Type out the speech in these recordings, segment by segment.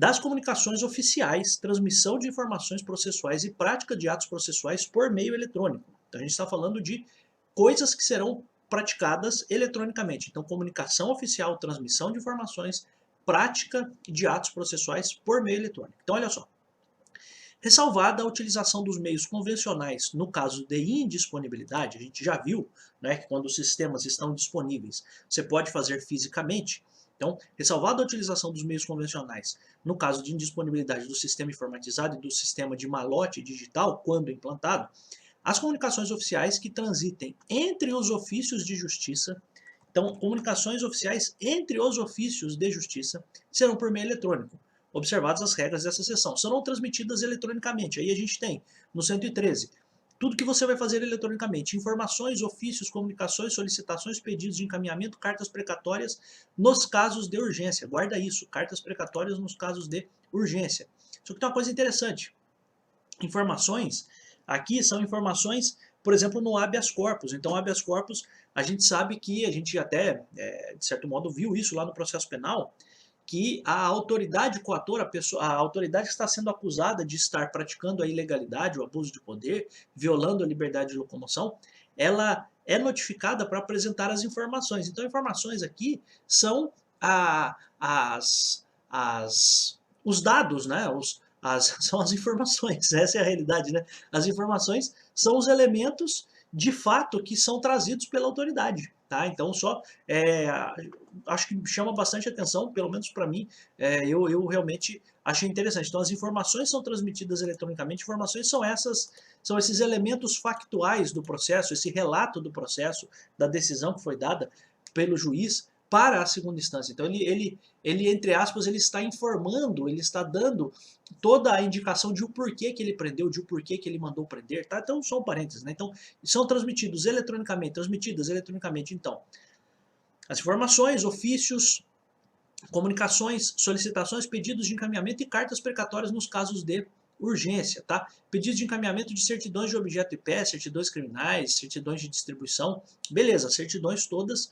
das comunicações oficiais, transmissão de informações processuais e prática de atos processuais por meio eletrônico. Então a gente está falando de coisas que serão praticadas eletronicamente. Então, comunicação oficial, transmissão de informações, prática de atos processuais por meio eletrônico. Então, olha só. Ressalvada a utilização dos meios convencionais no caso de indisponibilidade, a gente já viu, né, que quando os sistemas estão disponíveis, você pode fazer fisicamente. Então, ressalvada a utilização dos meios convencionais no caso de indisponibilidade do sistema informatizado e do sistema de malote digital, quando implantado, as comunicações oficiais que transitem entre os ofícios de justiça, então, comunicações oficiais entre os ofícios de justiça serão por meio eletrônico, observadas as regras dessa seção. Serão transmitidas eletronicamente. Aí a gente tem, no 113, tudo que você vai fazer eletronicamente. Informações, ofícios, comunicações, solicitações, pedidos de encaminhamento, cartas precatórias nos casos de urgência. Guarda isso, cartas precatórias nos casos de urgência. Só que tem uma coisa interessante. Informações, aqui são informações, por exemplo, no habeas corpus. Então, habeas corpus, a gente sabe que, a gente até, de certo modo, viu isso lá no processo penal, que a autoridade coatora, a autoridade que está sendo acusada de estar praticando a ilegalidade, o abuso de poder, violando a liberdade de locomoção, ela é notificada para apresentar as informações. Então, informações aqui são os dados, né? São as informações, essa é a realidade, né? As informações são os elementos de fato que são trazidos pela autoridade, tá? Então, acho que chama bastante atenção, pelo menos para mim, eu realmente achei interessante. Então, as informações são transmitidas eletronicamente, informações são esses elementos factuais do processo, esse relato do processo, da decisão que foi dada pelo juiz para a segunda instância. Então, ele entre aspas, ele está informando, ele está dando toda a indicação de o porquê que ele prendeu, de o porquê que ele mandou prender, tá? Então, só um parênteses, né? Então, são transmitidas eletronicamente, então, as informações, ofícios, comunicações, solicitações, pedidos de encaminhamento e cartas precatórias nos casos de urgência, tá? Pedidos de encaminhamento de certidões de objeto e pé, certidões criminais, certidões de distribuição, beleza, certidões todas,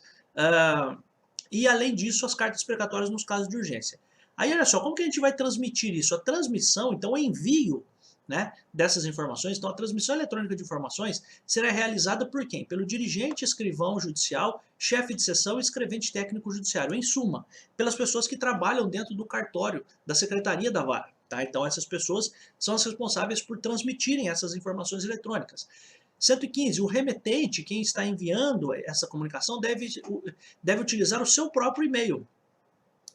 e além disso as cartas precatórias nos casos de urgência. Aí olha só, como que a gente vai transmitir isso? A transmissão, então o envio, né, dessas informações, então a transmissão eletrônica de informações será realizada por quem? Pelo dirigente, escrivão judicial, chefe de seção e escrevente técnico judiciário. Em suma, pelas pessoas que trabalham dentro do cartório da Secretaria da Vara. Tá? Então essas pessoas são as responsáveis por transmitirem essas informações eletrônicas. 115. O remetente, quem está enviando essa comunicação, deve utilizar o seu próprio e-mail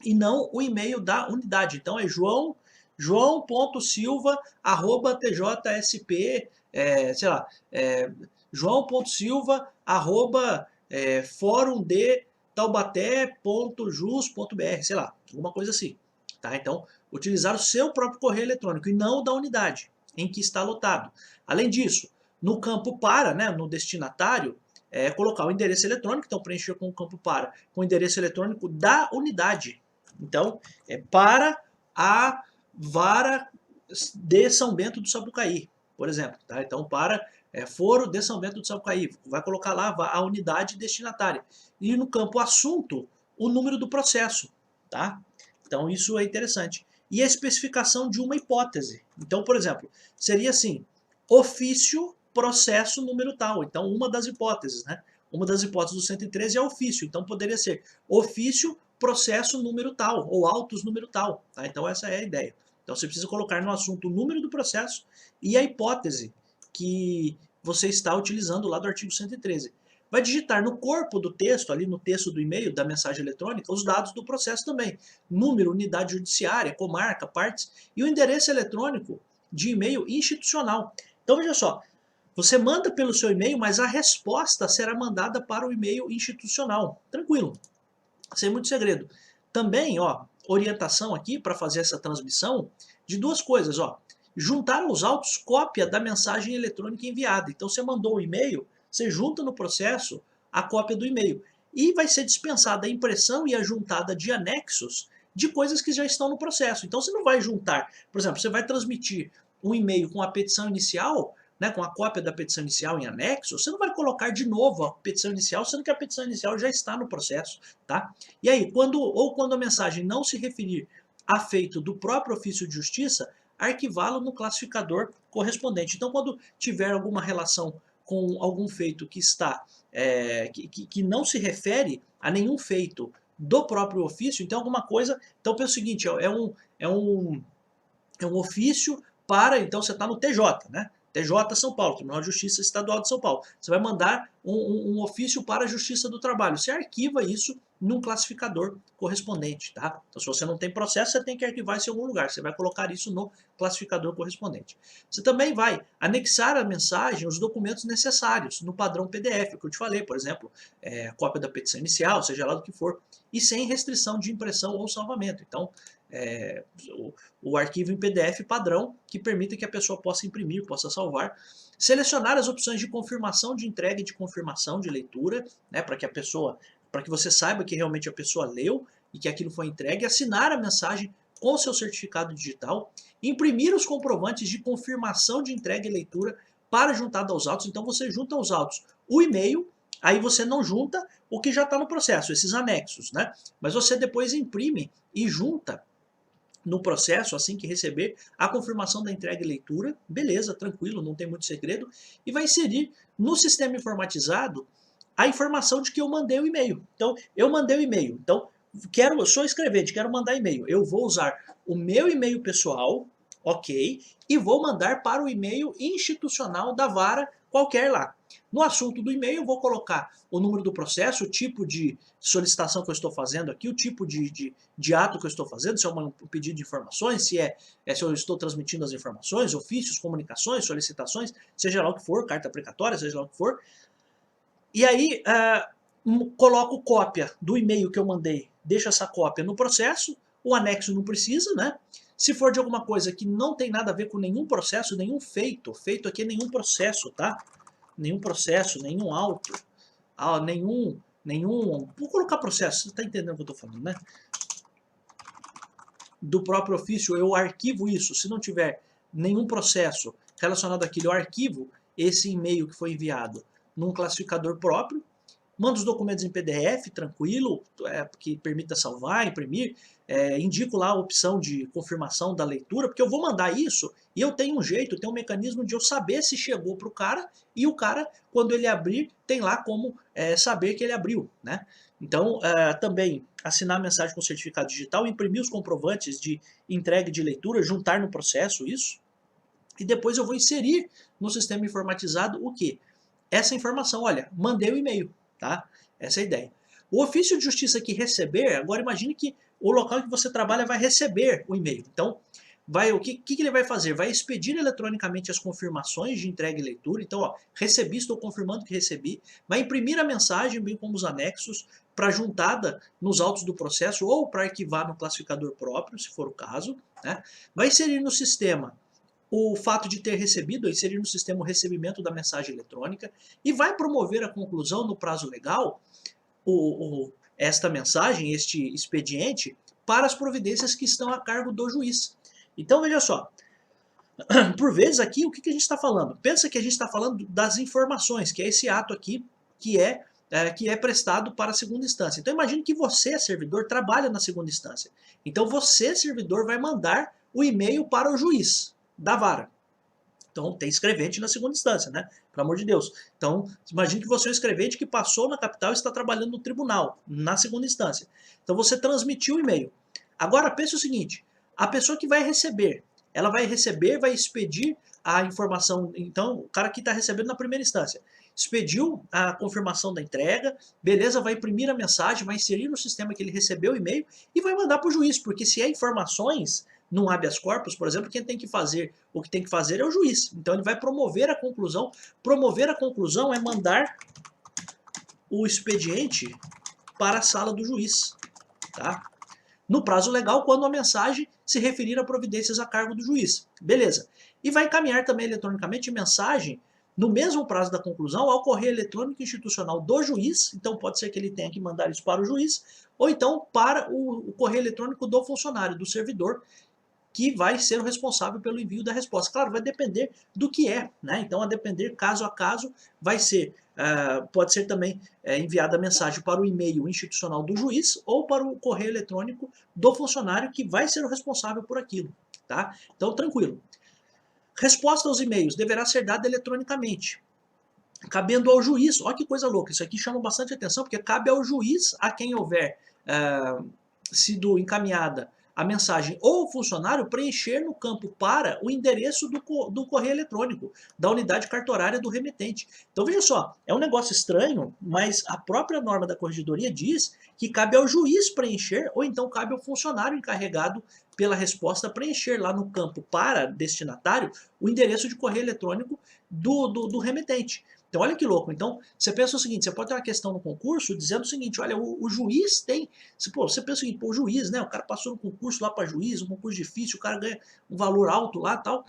e não o e-mail da unidade. Então é joão.silva@tjsp, sei lá, joão.silva@fórumde-taubaté.jus.br, sei lá, alguma coisa assim. Tá? Então, utilizar o seu próprio correio eletrônico e não o da unidade em que está lotado. Além disso, no campo para, né, no destinatário, colocar o endereço eletrônico, então preencher com o campo para, com o endereço eletrônico da unidade. Então, para a Vara de São Bento do Sapucaí, por exemplo. Tá? Então, para Foro de São Bento do Sapucaí, vai colocar lá a unidade destinatária. E no campo assunto, o número do processo. Tá? Então, isso é interessante. E a especificação de uma hipótese. Então, por exemplo, seria assim, ofício, processo, número tal. Então, uma das hipóteses, né? Uma das hipóteses do 113 é ofício. Então, poderia ser ofício, processo, número tal, ou autos, número tal. Tá? Então, essa é a ideia. Então, você precisa colocar no assunto o número do processo e a hipótese que você está utilizando lá do artigo 113. Vai digitar no corpo do texto, ali no texto do e-mail, da mensagem eletrônica, os dados do processo também. Número, unidade judiciária, comarca, partes e o endereço eletrônico de e-mail institucional. Então, veja só, você manda pelo seu e-mail, mas a resposta será mandada para o e-mail institucional. Tranquilo, sem muito segredo. Também, ó, orientação aqui para fazer essa transmissão de duas coisas, ó. Juntar aos autos cópia da mensagem eletrônica enviada. Então, você mandou o e-mail, você junta no processo a cópia do e-mail. E vai ser dispensada a impressão e a juntada de anexos de coisas que já estão no processo. Então, você não vai juntar, por exemplo, você vai transmitir um e-mail com a petição inicial, né, com a cópia da petição inicial em anexo, você não vai colocar de novo a petição inicial, sendo que a petição inicial já está no processo. Tá? E aí, quando a mensagem não se referir afeito do próprio ofício de justiça, arquivá-lo no classificador correspondente. Então, quando tiver alguma relação com algum feito que está que não se refere a nenhum feito do próprio ofício, então alguma coisa. Então pensa o seguinte, é um ofício para, então você está no TJ, né? TJ São Paulo, Tribunal de Justiça Estadual de São Paulo. Você vai mandar um ofício para a Justiça do Trabalho. Você arquiva isso num classificador correspondente, tá? Então, se você não tem processo, você tem que arquivar isso em algum lugar. Você vai colocar isso no classificador correspondente. Você também vai anexar a mensagem, os documentos necessários no padrão PDF, que eu te falei, por exemplo, a cópia da petição inicial, seja lá do que for, e sem restrição de impressão ou salvamento. Então, o arquivo em PDF padrão que permita que a pessoa possa imprimir, possa salvar. Selecionar as opções de confirmação de entrega e de confirmação de leitura, né, para que você saiba que realmente a pessoa leu e que aquilo foi entregue. Assinar a mensagem com seu certificado digital. Imprimir os comprovantes de confirmação de entrega e leitura para juntar aos autos. Então você junta aos autos o e-mail, aí você não junta o que já está no processo, esses anexos, né? Mas você depois imprime e junta no processo, assim que receber a confirmação da entrega e leitura, beleza, tranquilo, não tem muito segredo, e vai inserir no sistema informatizado a informação de que eu mandei o e-mail. Então, eu mandei o e-mail, então, sou escrevente, quero mandar e-mail, eu vou usar o meu e-mail pessoal, ok, e vou mandar para o e-mail institucional da vara qualquer lá. No assunto do e-mail, eu vou colocar o número do processo, o tipo de solicitação que eu estou fazendo aqui, o tipo de ato que eu estou fazendo, se é um pedido de informações, se eu estou transmitindo as informações, ofícios, comunicações, solicitações, seja lá o que for, carta precatória, seja lá o que for. E aí, coloco cópia do e-mail que eu mandei, deixo essa cópia no processo, o anexo não precisa, né? Se for de alguma coisa que não tem nada a ver com nenhum processo, nenhum feito aqui é nenhum processo, tá? Nenhum processo, nenhum auto, vou colocar processo, você está entendendo o que eu estou falando, né? Do próprio ofício, eu arquivo isso. Se não tiver nenhum processo relacionado àquilo, eu arquivo esse e-mail que foi enviado num classificador próprio, mando os documentos em PDF, tranquilo, que permita salvar, imprimir, indico lá a opção de confirmação da leitura, porque eu vou mandar isso e eu tenho um jeito, tenho um mecanismo de eu saber se chegou para o cara, e o cara, quando ele abrir, tem lá como saber que ele abriu, né? Então, também assinar a mensagem com certificado digital, imprimir os comprovantes de entrega e de leitura, juntar no processo isso, e depois eu vou inserir no sistema informatizado o quê? Essa informação, olha, mandei o e-mail, tá? Essa é a ideia. O ofício de justiça que receber, agora imagine que o local em que você trabalha vai receber o e-mail. Então, o que ele vai fazer? Vai expedir eletronicamente as confirmações de entrega e leitura. Então, ó, recebi, estou confirmando que recebi. Vai imprimir a mensagem, bem como os anexos, para juntada nos autos do processo ou para arquivar no classificador próprio, se for o caso, né? Vai inserir no sistema o fato de ter recebido, inserir no sistema o recebimento da mensagem eletrônica, e vai promover a conclusão no prazo legal esta mensagem, este expediente, para as providências que estão a cargo do juiz. Então veja só, por vezes aqui o que a gente está falando? Pensa que a gente está falando das informações, que é esse ato aqui que é prestado para a segunda instância. Então imagine que você, servidor, trabalha na segunda instância. Então você, servidor, vai mandar o e-mail para o juiz da vara. Então tem escrevente na segunda instância, né? Pelo amor de Deus. Então, imagine que você é um escrevente que passou na capital e está trabalhando no tribunal, na segunda instância. Então você transmitiu o e-mail. Agora pense o seguinte, a pessoa que vai receber, ela vai receber, vai expedir a informação. Então, o cara que está recebendo na primeira instância expediu a confirmação da entrega, beleza, vai imprimir a mensagem, vai inserir no sistema que ele recebeu o e-mail e vai mandar para o juiz, porque se é informações num habeas corpus, por exemplo, quem tem que fazer o que tem que fazer é o juiz. Então ele vai promover a conclusão. Promover a conclusão é mandar o expediente para a sala do juiz, tá? No prazo legal, quando a mensagem se referir a providências a cargo do juiz. Beleza. E vai encaminhar também eletronicamente mensagem no mesmo prazo da conclusão ao correio eletrônico institucional do juiz. Então pode ser que ele tenha que mandar isso para o juiz, ou então para o correio eletrônico do funcionário, do servidor, que vai ser o responsável pelo envio da resposta. Claro, vai depender do que é, né? Então, a depender caso a caso, vai ser pode ser também enviada a mensagem para o e-mail institucional do juiz ou para o correio eletrônico do funcionário que vai ser o responsável por aquilo. Tá? Então, tranquilo. Resposta aos e-mails deverá ser dada eletronicamente, cabendo ao juiz. Olha que coisa louca, isso aqui chama bastante atenção, porque cabe ao juiz, a quem houver sido encaminhada a mensagem ou o funcionário, preencher no campo para o endereço do correio eletrônico, da unidade cartorária do remetente. Então veja só, é um negócio estranho, mas a própria norma da corregedoria diz que cabe ao juiz preencher, ou então cabe ao funcionário encarregado pela resposta preencher lá no campo para destinatário o endereço de correio eletrônico do remetente. Então, olha que louco. Então, você pensa o seguinte, você pode ter uma questão no concurso dizendo o seguinte, olha, o juiz tem... Você pensa o seguinte, pô, o juiz, né? O cara passou no concurso lá para juiz, um concurso difícil, o cara ganha um valor alto lá e tal.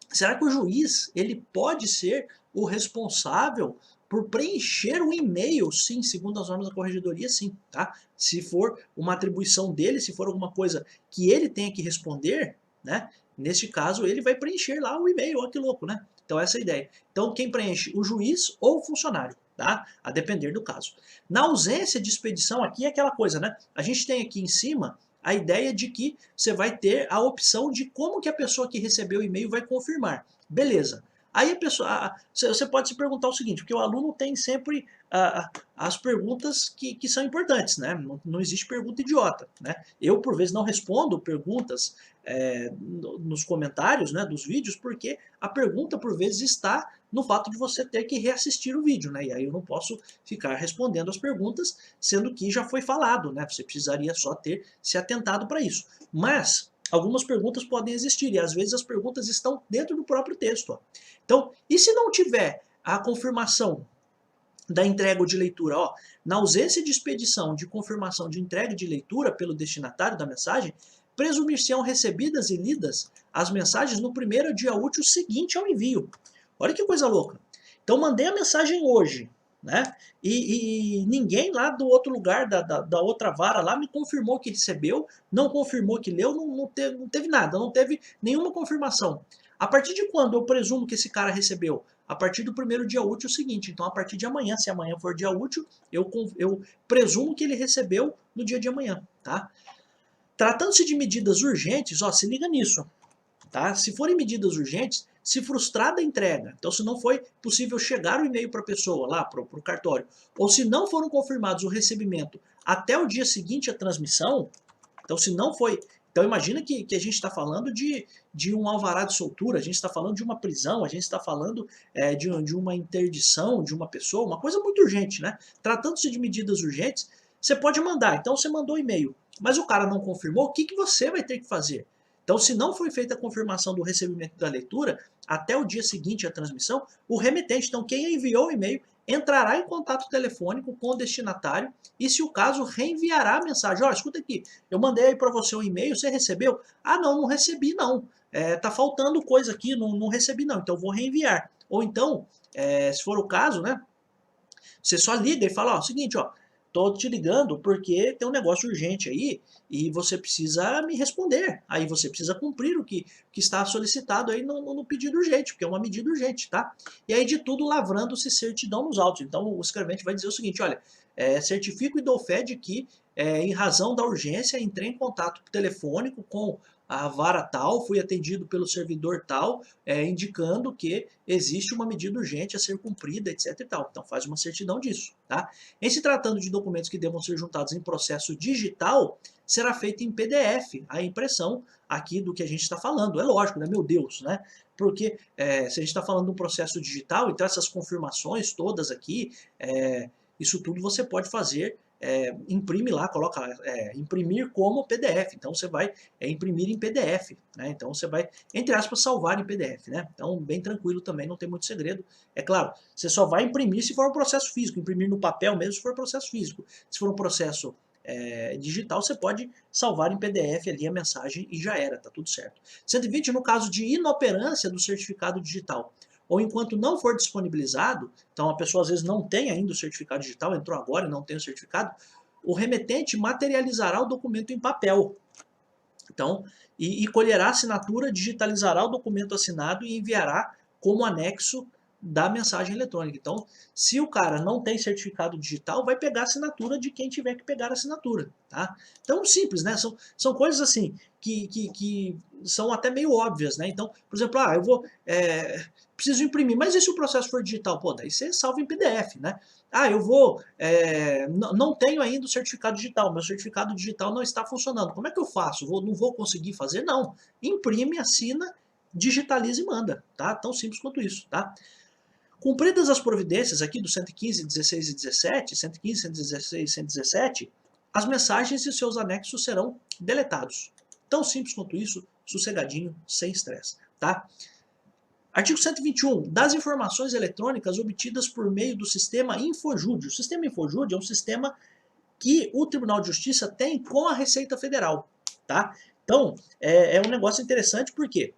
Será que o juiz, ele pode ser o responsável por preencher o e-mail? Sim, segundo as normas da corregedoria, sim, tá? Se for uma atribuição dele, se for alguma coisa que ele tenha que responder, né? Neste caso, ele vai preencher lá o e-mail, olha que louco, né? Então essa é a ideia. Então quem preenche? O juiz ou o funcionário, tá? A depender do caso. Na ausência de expedição, aqui é aquela coisa, né? A gente tem aqui em cima a ideia de que você vai ter a opção de como que a pessoa que recebeu o e-mail vai confirmar. Beleza. Aí a pessoa, você pode se perguntar o seguinte, porque o aluno tem sempre as perguntas que são importantes, né? Não existe pergunta idiota, né? Eu, por vezes, não respondo perguntas nos comentários, né, dos vídeos, porque a pergunta, por vezes, está no fato de você ter que reassistir o vídeo, né? E aí eu não posso ficar respondendo as perguntas, sendo que já foi falado, né? Você precisaria só ter se atentado para isso. Mas algumas perguntas podem existir, e às vezes as perguntas estão dentro do próprio texto. Ó. Então, e se não tiver a confirmação da entrega ou de leitura? Ó, na ausência de expedição de confirmação de entrega de leitura pelo destinatário da mensagem, presumir-se-ão recebidas e lidas as mensagens no primeiro dia útil seguinte ao envio. Olha que coisa louca. Então, mandei a mensagem hoje, né? E ninguém lá do outro lugar, da outra vara lá, me confirmou que recebeu, não confirmou que leu, não teve nada, não teve nenhuma confirmação. A partir de quando eu presumo que esse cara recebeu? A partir do primeiro dia útil seguinte. Então, a partir de amanhã, se amanhã for dia útil, eu presumo que ele recebeu no dia de amanhã, tá? Tratando-se de medidas urgentes, ó, se liga nisso, tá? Se forem medidas urgentes, se frustrada a entrega, então se não foi possível chegar o e-mail para a pessoa, lá para o cartório, ou se não foram confirmados o recebimento até o dia seguinte à transmissão, então se não foi... Então imagina que a gente está falando de um alvará de soltura, a gente está falando de uma prisão, a gente está falando de uma interdição de uma pessoa, uma coisa muito urgente, né? Tratando-se de medidas urgentes, você pode mandar, então você mandou e-mail, mas o cara não confirmou, o que você vai ter que fazer? Então, se não foi feita a confirmação do recebimento da leitura, até o dia seguinte à transmissão, o remetente, então quem enviou o e-mail, entrará em contato telefônico com o destinatário e, se o caso, reenviará a mensagem. Olha, escuta aqui, eu mandei aí para você um e-mail, você recebeu? Ah, não recebi não. Tá faltando coisa aqui, não recebi não, então vou reenviar. Ou então, se for o caso, né, você só liga e fala, ó, o seguinte, ó, tô te ligando porque tem um negócio urgente aí e você precisa me responder. Aí você precisa cumprir o que está solicitado aí no pedido urgente, porque é uma medida urgente, tá? E aí de tudo lavrando-se certidão nos autos. Então o escrevente vai dizer o seguinte, olha, certifico e dou fé de que, em razão da urgência, entrei em contato telefônico com a vara tal, fui atendido pelo servidor tal, indicando que existe uma medida urgente a ser cumprida, etc e tal. Então faz uma certidão disso, tá? Em se tratando de documentos que devam ser juntados em processo digital, será feita em PDF a impressão aqui do que a gente está falando. É lógico, né? Meu Deus, né? Porque se a gente está falando de um processo digital, então essas confirmações todas aqui, isso tudo você pode fazer, imprime lá, coloca imprimir como PDF. Então você vai imprimir em PDF, né? Então você vai, entre aspas, salvar em PDF, né? Então bem tranquilo também, não tem muito segredo. É claro, você só vai imprimir se for um processo físico, imprimir no papel mesmo se for um processo físico. Se for um processo digital, você pode salvar em PDF ali a mensagem e já era, tá tudo certo. 120, no caso de inoperância do certificado digital, ou enquanto não for disponibilizado, então a pessoa às vezes não tem ainda o certificado digital, entrou agora e não tem o certificado, o remetente materializará o documento em papel. Então, e colherá a assinatura, digitalizará o documento assinado e enviará como anexo da mensagem eletrônica. Então, se o cara não tem certificado digital, vai pegar a assinatura de quem tiver que pegar a assinatura, tá? Então, simples, né? São coisas assim que são até meio óbvias, né? Então, por exemplo, eu vou preciso imprimir, mas e se o processo for digital? Pô, daí você salva em PDF, né? Eu vou, não tenho ainda o certificado digital, meu certificado digital não está funcionando. Como é que eu faço? Não vou conseguir fazer? Não. Imprime, assina, digitaliza e manda, tá? Tão simples quanto isso, tá? Cumpridas as providências aqui do 115, 16 e 17, 115, 116 e 117, as mensagens e seus anexos serão deletados. Tão simples quanto isso, sossegadinho, sem estresse, tá? Artigo 121. Das informações eletrônicas obtidas por meio do sistema InfoJude. O sistema InfoJude é um sistema que o Tribunal de Justiça tem com a Receita Federal, tá? Então, é um negócio interessante porque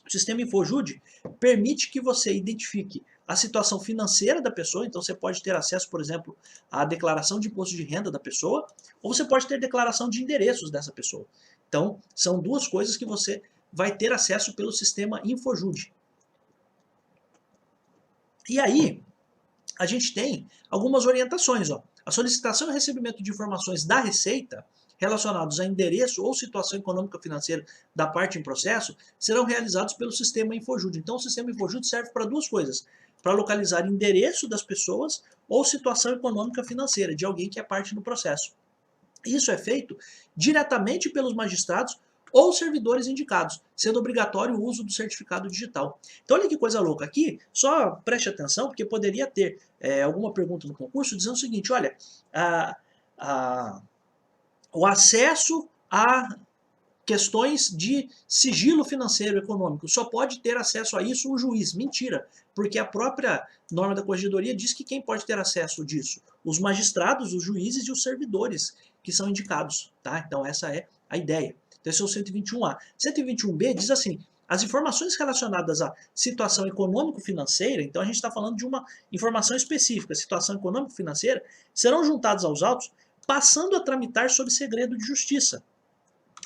o sistema InfoJude permite que você identifique a situação financeira da pessoa, então você pode ter acesso, por exemplo, à declaração de imposto de renda da pessoa, ou você pode ter declaração de endereços dessa pessoa. Então, são duas coisas que você vai ter acesso pelo sistema InfoJude. E aí, a gente tem algumas orientações. Ó. A solicitação e recebimento de informações da Receita relacionados a endereço ou situação econômica financeira da parte em processo serão realizados pelo sistema InfoJude. Então, o sistema InfoJude serve para duas coisas: para localizar endereço das pessoas ou situação econômica financeira de alguém que é parte no processo. Isso é feito diretamente pelos magistrados ou servidores indicados, sendo obrigatório o uso do certificado digital. Então olha que coisa louca, aqui só preste atenção, porque poderia ter alguma pergunta no concurso dizendo o seguinte, olha, o acesso a questões de sigilo financeiro econômico, só pode ter acesso a isso o juiz. Mentira, porque a própria norma da corregedoria diz que quem pode ter acesso disso? Os magistrados, os juízes e os servidores que são indicados, tá? Então essa é a ideia. Então esse é o 121A. 121B diz assim, as informações relacionadas à situação econômico-financeira, então a gente está falando de uma informação específica, situação econômico-financeira, serão juntadas aos autos, passando a tramitar sob segredo de justiça.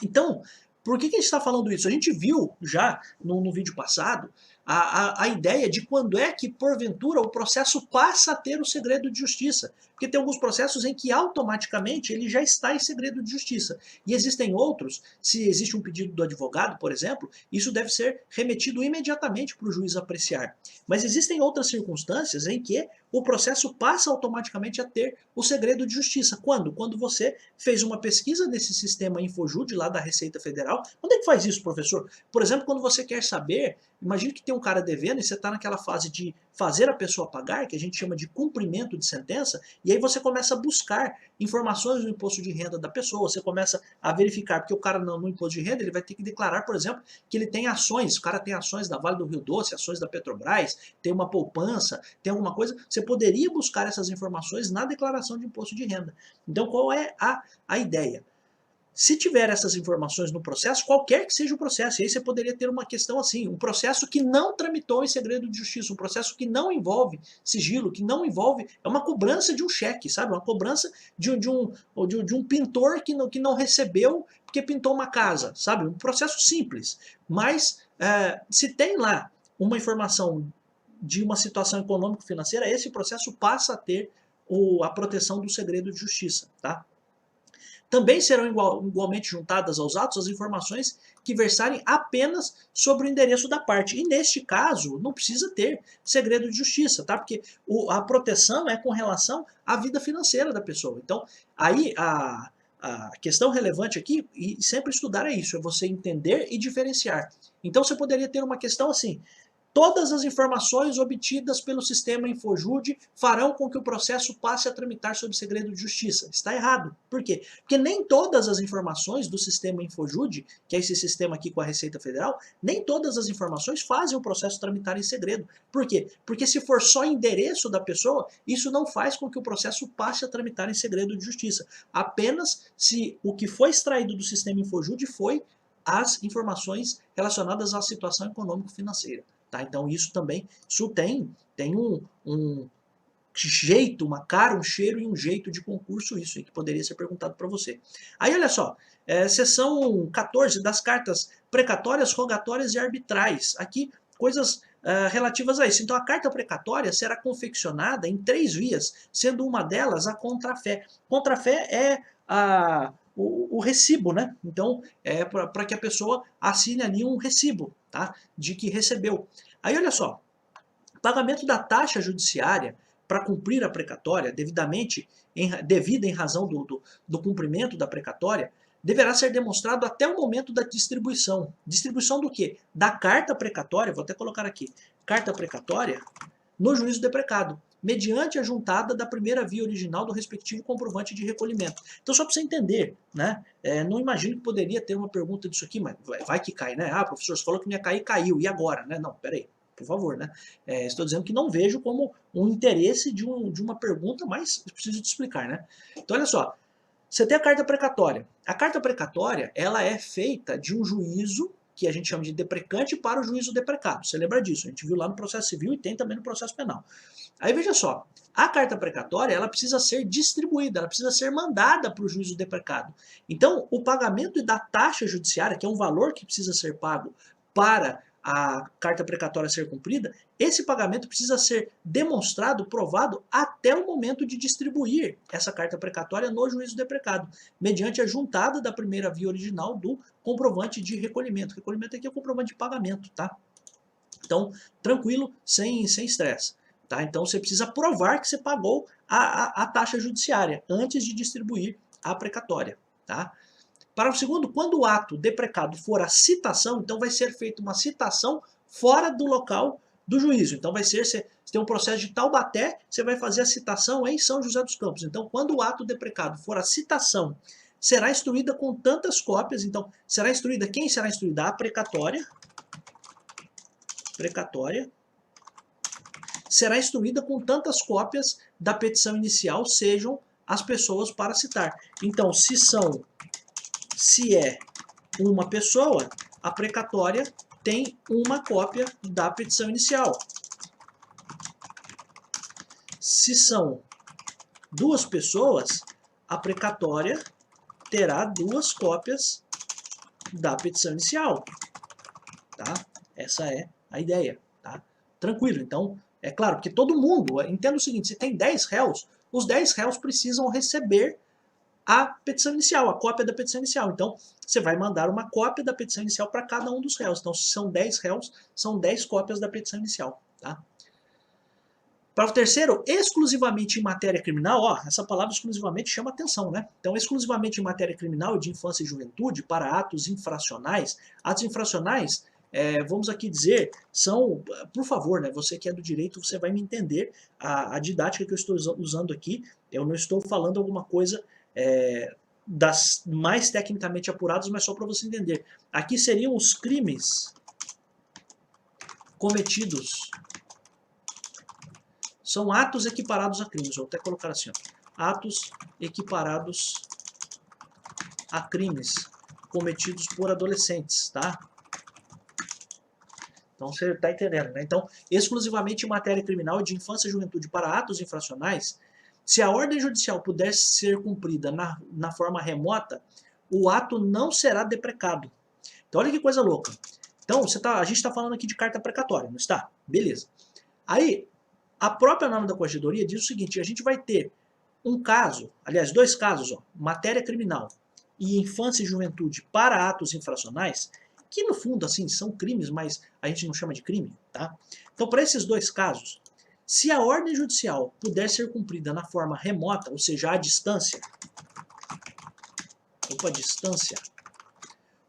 Então, por que a gente está falando isso? A gente viu já no vídeo passado a ideia de quando é que, porventura, o processo passa a ter o segredo de justiça. Porque tem alguns processos em que automaticamente ele já está em segredo de justiça. E existem outros, se existe um pedido do advogado, por exemplo, isso deve ser remetido imediatamente para o juiz apreciar. Mas existem outras circunstâncias em que o processo passa automaticamente a ter o segredo de justiça. Quando? Quando você fez uma pesquisa nesse sistema InfoJude, lá da Receita Federal. Onde é que faz isso, professor? Por exemplo, quando você quer saber, imagine que tem um cara devendo e você está naquela fase de fazer a pessoa pagar, que a gente chama de cumprimento de sentença, e aí você começa a buscar informações do imposto de renda da pessoa, você começa a verificar, porque o cara no imposto de renda, ele vai ter que declarar, por exemplo, que ele tem ações, o cara tem ações da Vale do Rio Doce, ações da Petrobras, tem uma poupança, tem alguma coisa, você poderia buscar essas informações na declaração de imposto de renda. Então, qual é a ideia? Se tiver essas informações no processo, qualquer que seja o processo, e aí você poderia ter uma questão assim, um processo que não tramitou em segredo de justiça, um processo que não envolve sigilo, que não envolve, é uma cobrança de um cheque, sabe? Uma cobrança de um pintor que não recebeu porque pintou uma casa, sabe? Um processo simples, mas se tem lá uma informação de uma situação econômico-financeira, esse processo passa a ter a proteção do segredo de justiça, tá? Também serão igualmente juntadas aos autos as informações que versarem apenas sobre o endereço da parte. E neste caso, não precisa ter segredo de justiça, tá? Porque a proteção é com relação à vida financeira da pessoa. Então, aí a questão relevante aqui, e sempre estudar é isso, é você entender e diferenciar. Então você poderia ter uma questão assim, todas as informações obtidas pelo sistema InfoJude farão com que o processo passe a tramitar sob segredo de justiça. Está errado. Por quê? Porque nem todas as informações do sistema InfoJude, que é esse sistema aqui com a Receita Federal, nem todas as informações fazem o processo tramitar em segredo. Por quê? Porque se for só endereço da pessoa, isso não faz com que o processo passe a tramitar em segredo de justiça. Apenas se o que foi extraído do sistema InfoJude foi as informações relacionadas à situação econômico-financeira. Tá? Então isso também, isso tem um jeito, uma cara, um cheiro e um jeito de concurso isso, que poderia ser perguntado para você. Aí olha só, seção 14 das cartas precatórias, rogatórias e arbitrais. Aqui coisas relativas a isso. Então a carta precatória será confeccionada em 3 vias, sendo uma delas a contrafé. Contrafé é o recibo, né? Então é para que a pessoa assine ali um recibo, tá? De que recebeu. Aí olha só, pagamento da taxa judiciária para cumprir a precatória, devida em razão do cumprimento da precatória, deverá ser demonstrado até o momento da distribuição. Distribuição do quê? Da carta precatória, vou até colocar aqui, carta precatória, no juízo deprecado, mediante a juntada da primeira via original do respectivo comprovante de recolhimento. Então, só para você entender, né? Não imagino que poderia ter uma pergunta disso aqui, mas vai que cai, né? Ah, professor, você falou que não ia cair, caiu, e agora? Né? Não, peraí. Por favor, né? Estou dizendo que não vejo como um interesse de uma pergunta, mas preciso te explicar, né? Então, olha só. Você tem a carta precatória. A carta precatória, ela é feita de um juízo, que a gente chama de deprecante, para o juízo deprecado. Você lembra disso? A gente viu lá no processo civil e tem também no processo penal. Aí veja só, a carta precatória, ela precisa ser distribuída, ela precisa ser mandada para o juízo deprecado. Então, o pagamento da taxa judiciária, que é um valor que precisa ser pago para a carta precatória ser cumprida, esse pagamento precisa ser demonstrado, provado, até o momento de distribuir essa carta precatória no juízo deprecado, mediante a juntada da primeira via original do comprovante de recolhimento. Recolhimento aqui é o comprovante de pagamento, tá? Então, tranquilo, sem estresse. Tá? Então, você precisa provar que você pagou a taxa judiciária antes de distribuir a precatória. Tá? Parágrafo 2º, quando o ato deprecado for a citação, então vai ser feita uma citação fora do local do juízo. Então vai ser, você tem um processo de Taubaté, você vai fazer a citação em São José dos Campos. Então quando o ato deprecado for a citação, será instruída com tantas cópias. Então será instruída, quem será instruída? A precatória. Será instruída com tantas cópias da petição inicial sejam as pessoas para citar. Então se é uma pessoa, a precatória tem uma cópia da petição inicial. Se são 2 pessoas, a precatória terá 2 cópias da petição inicial. Tá? Essa é a ideia. Tá? Tranquilo. Então, é claro, porque todo mundo, entenda o seguinte, se tem 10 réus, os 10 réus precisam receber a petição inicial, a cópia da petição inicial. Então, você vai mandar uma cópia da petição inicial para cada um dos réus. Então, se são 10 réus, são 10 cópias da petição inicial. Tá? Parágrafo 3º, exclusivamente em matéria criminal, ó, essa palavra exclusivamente chama atenção, né? Então, exclusivamente em matéria criminal e de infância e juventude, para atos infracionais, vamos aqui dizer, são, por favor, né, você que é do direito, você vai me entender a didática que eu estou usando aqui, eu não estou falando alguma coisa das mais tecnicamente apuradas, mas só para você entender. Aqui seriam os crimes cometidos, são atos equiparados a crimes, vou até colocar assim, ó, atos equiparados a crimes cometidos por adolescentes, tá? Então você está entendendo, né? Então, exclusivamente em matéria criminal e de infância e juventude para atos infracionais, se a ordem judicial puder ser cumprida na forma remota, o ato não será deprecado. Então olha que coisa louca. Então a gente está falando aqui de carta precatória, não está? Beleza. Aí, a própria norma da corregedoria diz o seguinte, a gente vai ter um caso, aliás, 2 casos, ó, matéria criminal e infância e juventude para atos infracionais, que no fundo assim são crimes, mas a gente não chama de crime, tá? Então para esses 2 casos, se a ordem judicial puder ser cumprida na forma remota, ou seja, à distância,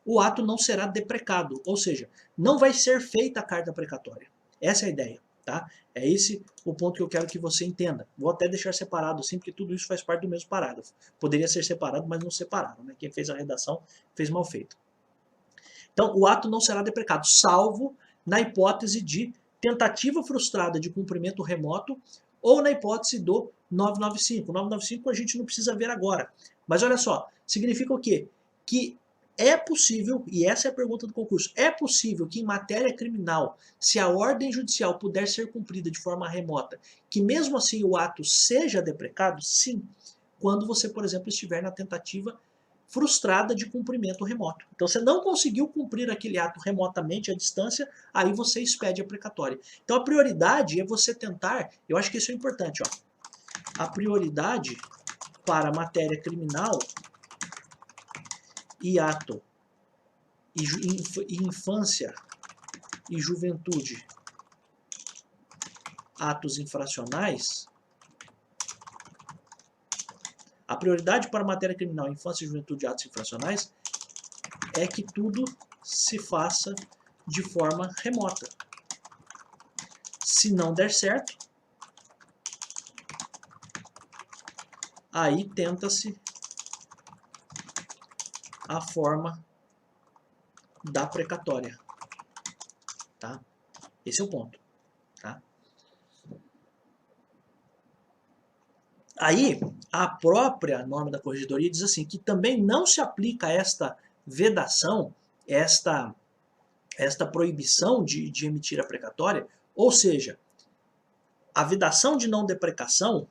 o ato não será deprecado, ou seja, não vai ser feita a carta precatória. Essa é a ideia, tá? É esse o ponto que eu quero que você entenda. Vou até deixar separado assim, porque tudo isso faz parte do mesmo parágrafo. Poderia ser separado, mas não separaram, né? Quem fez a redação fez mal feito. Então, o ato não será deprecado, salvo na hipótese de tentativa frustrada de cumprimento remoto ou na hipótese do 995. O 995 a gente não precisa ver agora. Mas olha só, significa o quê? Que é possível, e essa é a pergunta do concurso, é possível que em matéria criminal, se a ordem judicial puder ser cumprida de forma remota, que mesmo assim o ato seja deprecado? Sim, quando você, por exemplo, estiver na tentativa frustrada de cumprimento remoto. Então você não conseguiu cumprir aquele ato remotamente à distância, aí você expede a precatória. Então a prioridade é você tentar, eu acho que isso é importante, ó. A prioridade para matéria criminal e ato e infância e juventude, atos infracionais, a prioridade para matéria criminal, infância e juventude e atos infracionais é que tudo se faça de forma remota. Se não der certo, aí tenta-se a forma da precatória. Tá? Esse é o ponto. Tá? Aí, a própria norma da corregedoria diz assim, que também não se aplica esta vedação, esta proibição de emitir a precatória, ou seja, a vedação de não deprecação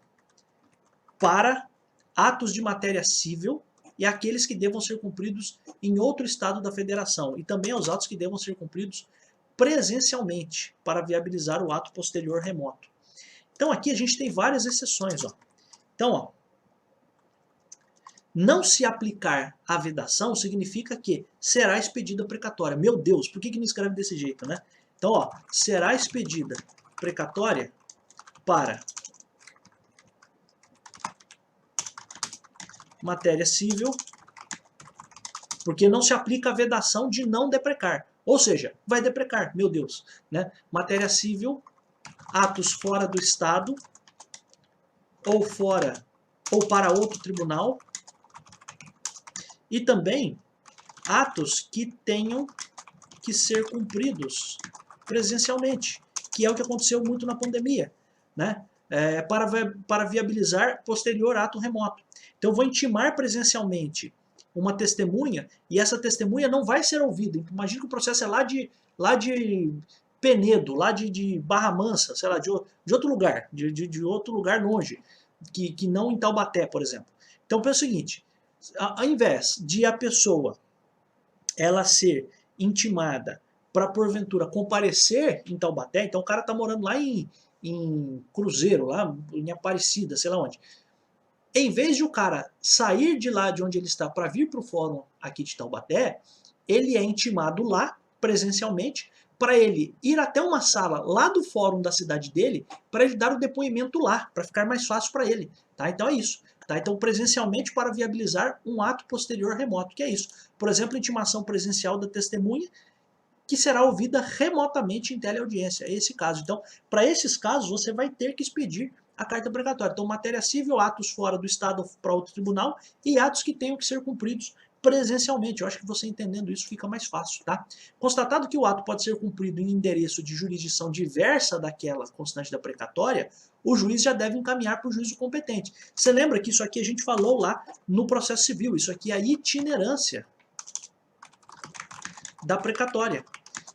para atos de matéria civil e aqueles que devam ser cumpridos em outro estado da federação, e também aos atos que devam ser cumpridos presencialmente, para viabilizar o ato posterior remoto. Então aqui a gente tem várias exceções. Ó. Então, ó, não se aplicar a vedação significa que será expedida precatória. Meu Deus, por que não escreve desse jeito, né? Então, ó, será expedida precatória para matéria civil, porque não se aplica a vedação de não deprecar. Ou seja, vai deprecar, meu Deus. Né? Matéria civil, atos fora do Estado, ou para outro tribunal, e também atos que tenham que ser cumpridos presencialmente, que é o que aconteceu muito na pandemia, né? Para viabilizar posterior ato remoto. Então eu vou intimar presencialmente uma testemunha e essa testemunha não vai ser ouvida. Imagina que o processo é lá de Penedo, lá de Barra Mansa, sei lá, de outro lugar, de outro lugar longe, que não em Taubaté, por exemplo. Então pensa o seguinte, ao invés de a pessoa ela ser intimada para porventura comparecer em Taubaté, então o cara está morando lá em Cruzeiro, lá em Aparecida, sei lá onde. Em vez de o cara sair de lá de onde ele está para vir para o fórum aqui de Taubaté, ele é intimado lá, presencialmente, para ele ir até uma sala lá do fórum da cidade dele, para ele dar o depoimento lá, para ficar mais fácil para ele. Tá? Então é isso. Tá? Então presencialmente para viabilizar um ato posterior remoto, que é isso. Por exemplo, intimação presencial da testemunha, que será ouvida remotamente em teleaudiência. É esse caso. Então, para esses casos, você vai ter que expedir a carta precatória. Então, matéria civil, atos fora do Estado para outro tribunal e atos que tenham que ser cumpridos presencialmente. Eu acho que você entendendo isso fica mais fácil, tá? Constatado que o ato pode ser cumprido em endereço de jurisdição diversa daquela constante da precatória, o juiz já deve encaminhar para o juízo competente. Você lembra que isso aqui a gente falou lá no processo civil, isso aqui é a itinerância da precatória.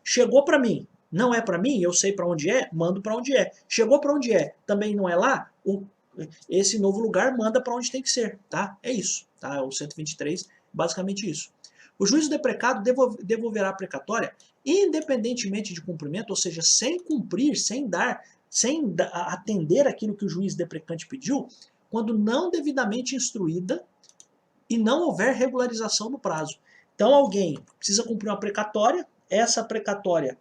Chegou para mim, não é para mim, eu sei para onde é, mando para onde é. Chegou para onde é, também não é lá, esse novo lugar manda para onde tem que ser, tá? É isso, tá? O 123, basicamente isso. O juízo deprecado devolverá a precatória independentemente de cumprimento, ou seja, sem cumprir, sem atender aquilo que o juiz deprecante pediu, quando não devidamente instruída e não houver regularização no prazo. Então alguém precisa cumprir uma precatória, essa precatória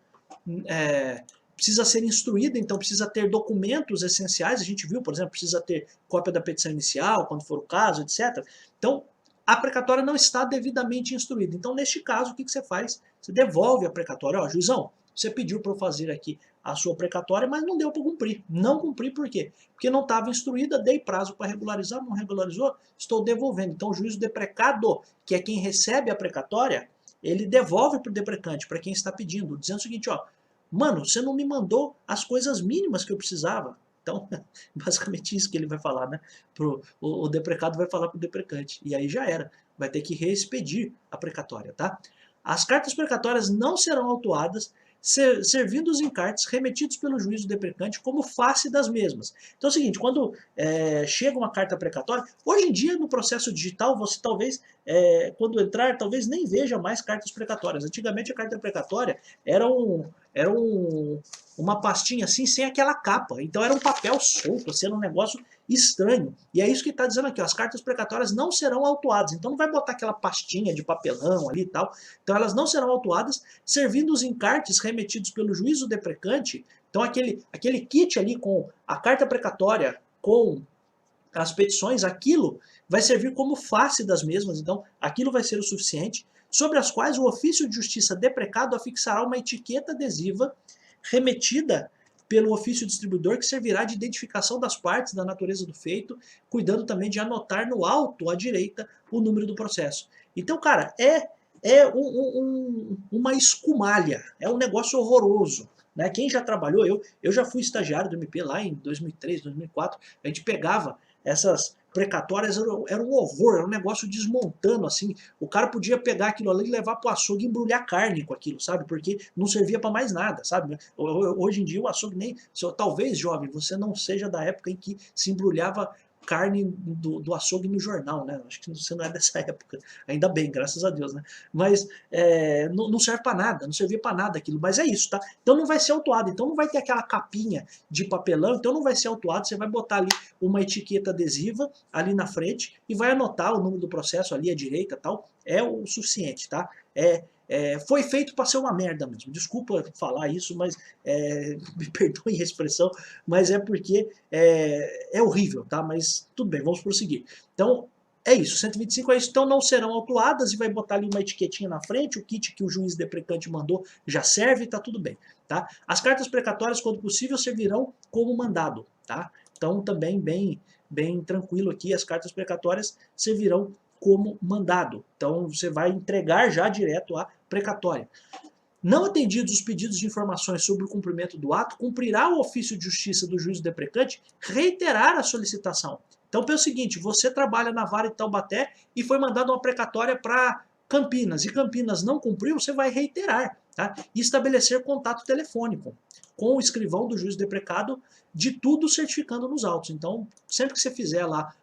precisa ser instruída, então precisa ter documentos essenciais, a gente viu, por exemplo, precisa ter cópia da petição inicial, quando for o caso, etc. Então, a precatória não está devidamente instruída. Então, neste caso, o que você faz? Você devolve a precatória. Ó, juizão, você pediu para eu fazer aqui a sua precatória, mas não deu para cumprir. Não cumpri por quê? Porque não estava instruída, dei prazo para regularizar, não regularizou, estou devolvendo. Então, o juízo deprecado, que é quem recebe a precatória, ele devolve para o deprecante, para quem está pedindo, dizendo o seguinte, ó, mano, você não me mandou as coisas mínimas que eu precisava. Então, basicamente isso que ele vai falar, né? O deprecado vai falar para o deprecante. E aí já era. Vai ter que reexpedir a precatória, tá? As cartas precatórias não serão autuadas servindo os encartes remetidos pelo juiz do deprecante como face das mesmas. Então é o seguinte, quando chega uma carta precatória, hoje em dia no processo digital você talvez, quando entrar, talvez nem veja mais cartas precatórias. Antigamente a carta precatória era uma pastinha assim, sem aquela capa. Então era um papel solto, assim, era um negócio estranho. E é isso que está dizendo aqui, ó, as cartas precatórias não serão autuadas. Então não vai botar aquela pastinha de papelão ali e tal. Então elas não serão autuadas, servindo os encartes remetidos pelo juízo deprecante. Então aquele kit ali com a carta precatória, com as petições, aquilo vai servir como face das mesmas, então aquilo vai ser o suficiente, sobre as quais o ofício de justiça deprecado afixará uma etiqueta adesiva remetida pelo ofício distribuidor, que servirá de identificação das partes da natureza do feito, cuidando também de anotar no alto à direita o número do processo. Então, cara, uma escumalha, é um negócio horroroso. Né? Quem já trabalhou, eu já fui estagiário do MP lá em 2003, 2004, a gente pegava essas precatórias, era um horror, era um negócio desmontando, assim, o cara podia pegar aquilo ali e levar pro açougue e embrulhar carne com aquilo, sabe, porque não servia para mais nada, sabe, hoje em dia o açougue nem, talvez, jovem, você não seja da época em que se embrulhava carne do açougue no jornal, né? Acho que você não é dessa época, ainda bem, graças a Deus, né? Mas não serve para nada, não servia para nada aquilo, mas é isso, tá? Então não vai ser autuado, então não vai ter aquela capinha de papelão, então não vai ser autuado, você vai botar ali uma etiqueta adesiva ali na frente e vai anotar o número do processo ali à direita, tal, é o suficiente, tá? Foi feito para ser uma merda mesmo. Desculpa falar isso, mas me perdoem a expressão, mas é porque é horrível, tá? Mas tudo bem, vamos prosseguir. Então, é isso, 125 é isso. Então não serão autuadas e vai botar ali uma etiquetinha na frente, o kit que o juiz deprecante mandou já serve, tá tudo bem. Tá? As cartas precatórias, quando possível, servirão como mandado. Tá? Então também bem tranquilo aqui, as cartas precatórias servirão como mandado. Então você vai entregar já direto a precatória. Não atendidos os pedidos de informações sobre o cumprimento do ato, cumprirá o ofício de justiça do juiz deprecante reiterar a solicitação. Então, pelo seguinte, você trabalha na vara de Taubaté e foi mandado uma precatória para Campinas, e Campinas não cumpriu, você vai reiterar, tá? E estabelecer contato telefônico com o escrivão do juiz deprecado, de tudo certificando nos autos. Então, sempre que você fizer lá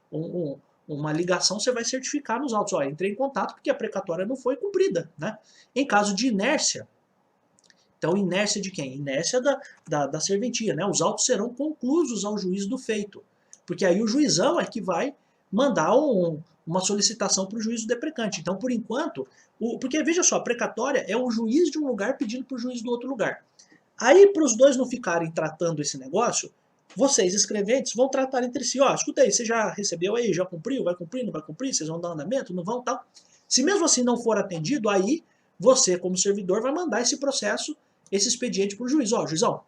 uma ligação, você vai certificar nos autos. Ó, entrei em contato porque a precatória não foi cumprida, né? Em caso de inércia, então, inércia de quem? Inércia da serventia, né? Os autos serão conclusos ao juiz do feito, porque aí o juizão é que vai mandar uma solicitação para o juiz do deprecante. Então, por enquanto, porque veja só, a precatória é o juiz de um lugar pedindo para o juiz do outro lugar. Aí, para os dois não ficarem tratando esse negócio, vocês, escreventes, vão tratar entre si. Ó, escuta aí, você já recebeu aí, já cumpriu, vai cumprir, não vai cumprir, vocês vão dar andamento, não vão, tal. Se mesmo assim não for atendido, aí você, como servidor, vai mandar esse processo, esse expediente para o juiz. Ó, juizão,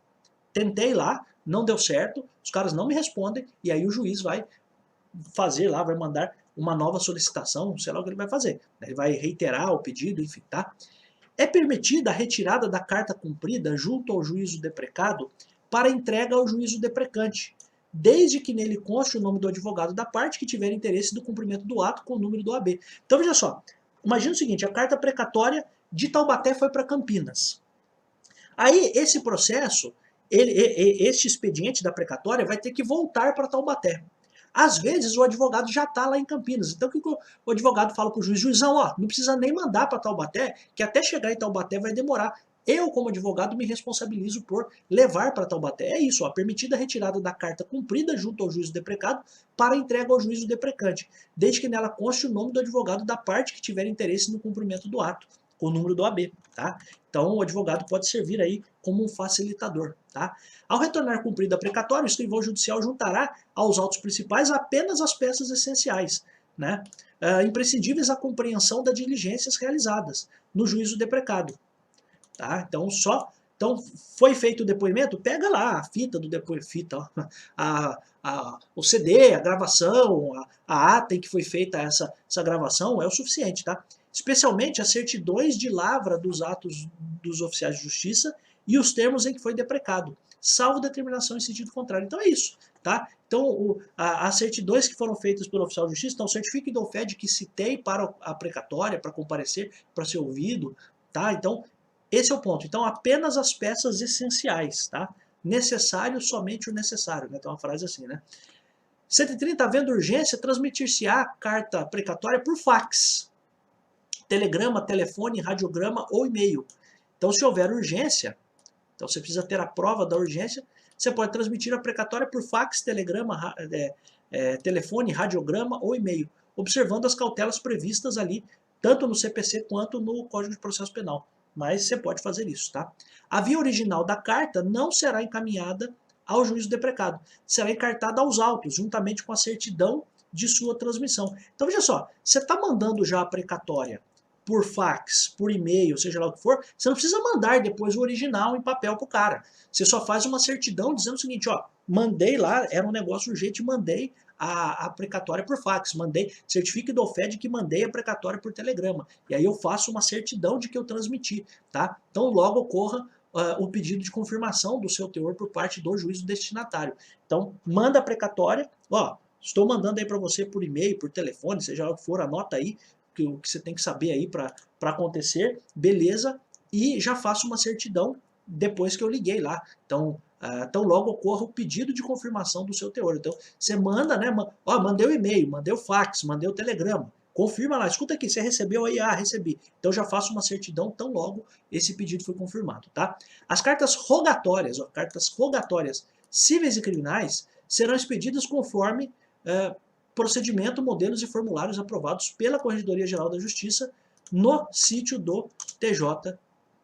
tentei lá, não deu certo, os caras não me respondem, e aí o juiz vai fazer lá, vai mandar uma nova solicitação, sei lá o que ele vai fazer. Ele vai reiterar o pedido, enfim, tá? É permitida a retirada da carta cumprida junto ao juízo deprecado para entrega ao juízo deprecante, desde que nele conste o nome do advogado da parte que tiver interesse do cumprimento do ato com o número do AB. Então veja só, imagina o seguinte, a carta precatória de Taubaté foi para Campinas. Aí esse processo, este expediente da precatória vai ter que voltar para Taubaté. Às vezes o advogado já está lá em Campinas. Então o que o advogado fala para o juiz? Juizão, ó, não precisa nem mandar para Taubaté, que até chegar em Taubaté vai demorar. Eu, como advogado, me responsabilizo por levar para Taubaté. É isso, ó, permitida a retirada da carta cumprida junto ao juízo deprecado para entrega ao juízo deprecante, desde que nela conste o nome do advogado da parte que tiver interesse no cumprimento do ato, com o número do AB, tá? Então o advogado pode servir aí como um facilitador, tá? Ao retornar cumprida a precatória, o escrivão judicial juntará aos autos principais apenas as peças essenciais, né? Imprescindíveis à compreensão das diligências realizadas no juízo deprecado. Tá? Então, foi feito o depoimento, pega lá a fita do depoimento, o CD, a gravação, a ata em que foi feita essa gravação, é o suficiente, tá? Especialmente as certidões de lavra dos atos dos oficiais de justiça e os termos em que foi deprecado, salvo determinação em sentido contrário. Então é isso, tá? Então, as certidões que foram feitas pelo oficial de justiça, então certifique do OFED que citei para a precatória, para comparecer, para ser ouvido, tá? Então, Esse é o ponto. Então, apenas as peças essenciais, tá? Necessário, somente o necessário, né? Tem uma frase assim, né? 130, havendo urgência, transmitir-se-á carta precatória por fax, telegrama, telefone, radiograma ou e-mail. Então, se houver urgência, então você precisa ter a prova da urgência, você pode transmitir a precatória por fax, telegrama, telefone, radiograma ou e-mail, observando as cautelas previstas ali, tanto no CPC quanto no Código de Processo Penal. Mas você pode fazer isso, tá? A via original da carta não será encaminhada ao juízo deprecado, será encartada aos autos, juntamente com a certidão de sua transmissão. Então veja só, você está mandando já a precatória por fax, por e-mail, seja lá o que for, você não precisa mandar depois o original em papel pro cara. Você só faz uma certidão dizendo o seguinte, ó, mandei lá, era um negócio urgente, mandei a precatória por fax, mandei, certifique do OFED que mandei a precatória por telegrama. E aí eu faço uma certidão de que eu transmiti, tá? Então logo ocorra o pedido de confirmação do seu teor por parte do juízo destinatário. Então manda a precatória, ó, estou mandando aí para você por e-mail, por telefone, seja lá o que for, anota aí o que você tem que saber aí para acontecer, beleza, e já faço uma certidão depois que eu liguei lá. Então, então logo ocorra o pedido de confirmação do seu teor. Então, você manda, né? Ó, mandei o e-mail, mandei o fax, mandei o telegrama. Confirma lá, escuta aqui, você recebeu aí? Ah, recebi. Então já faço uma certidão tão logo esse pedido foi confirmado, tá? As cartas rogatórias, ó, cartas rogatórias cíveis e criminais serão expedidas conforme procedimento, modelos e formulários aprovados pela Corregedoria Geral da Justiça no sítio do TJ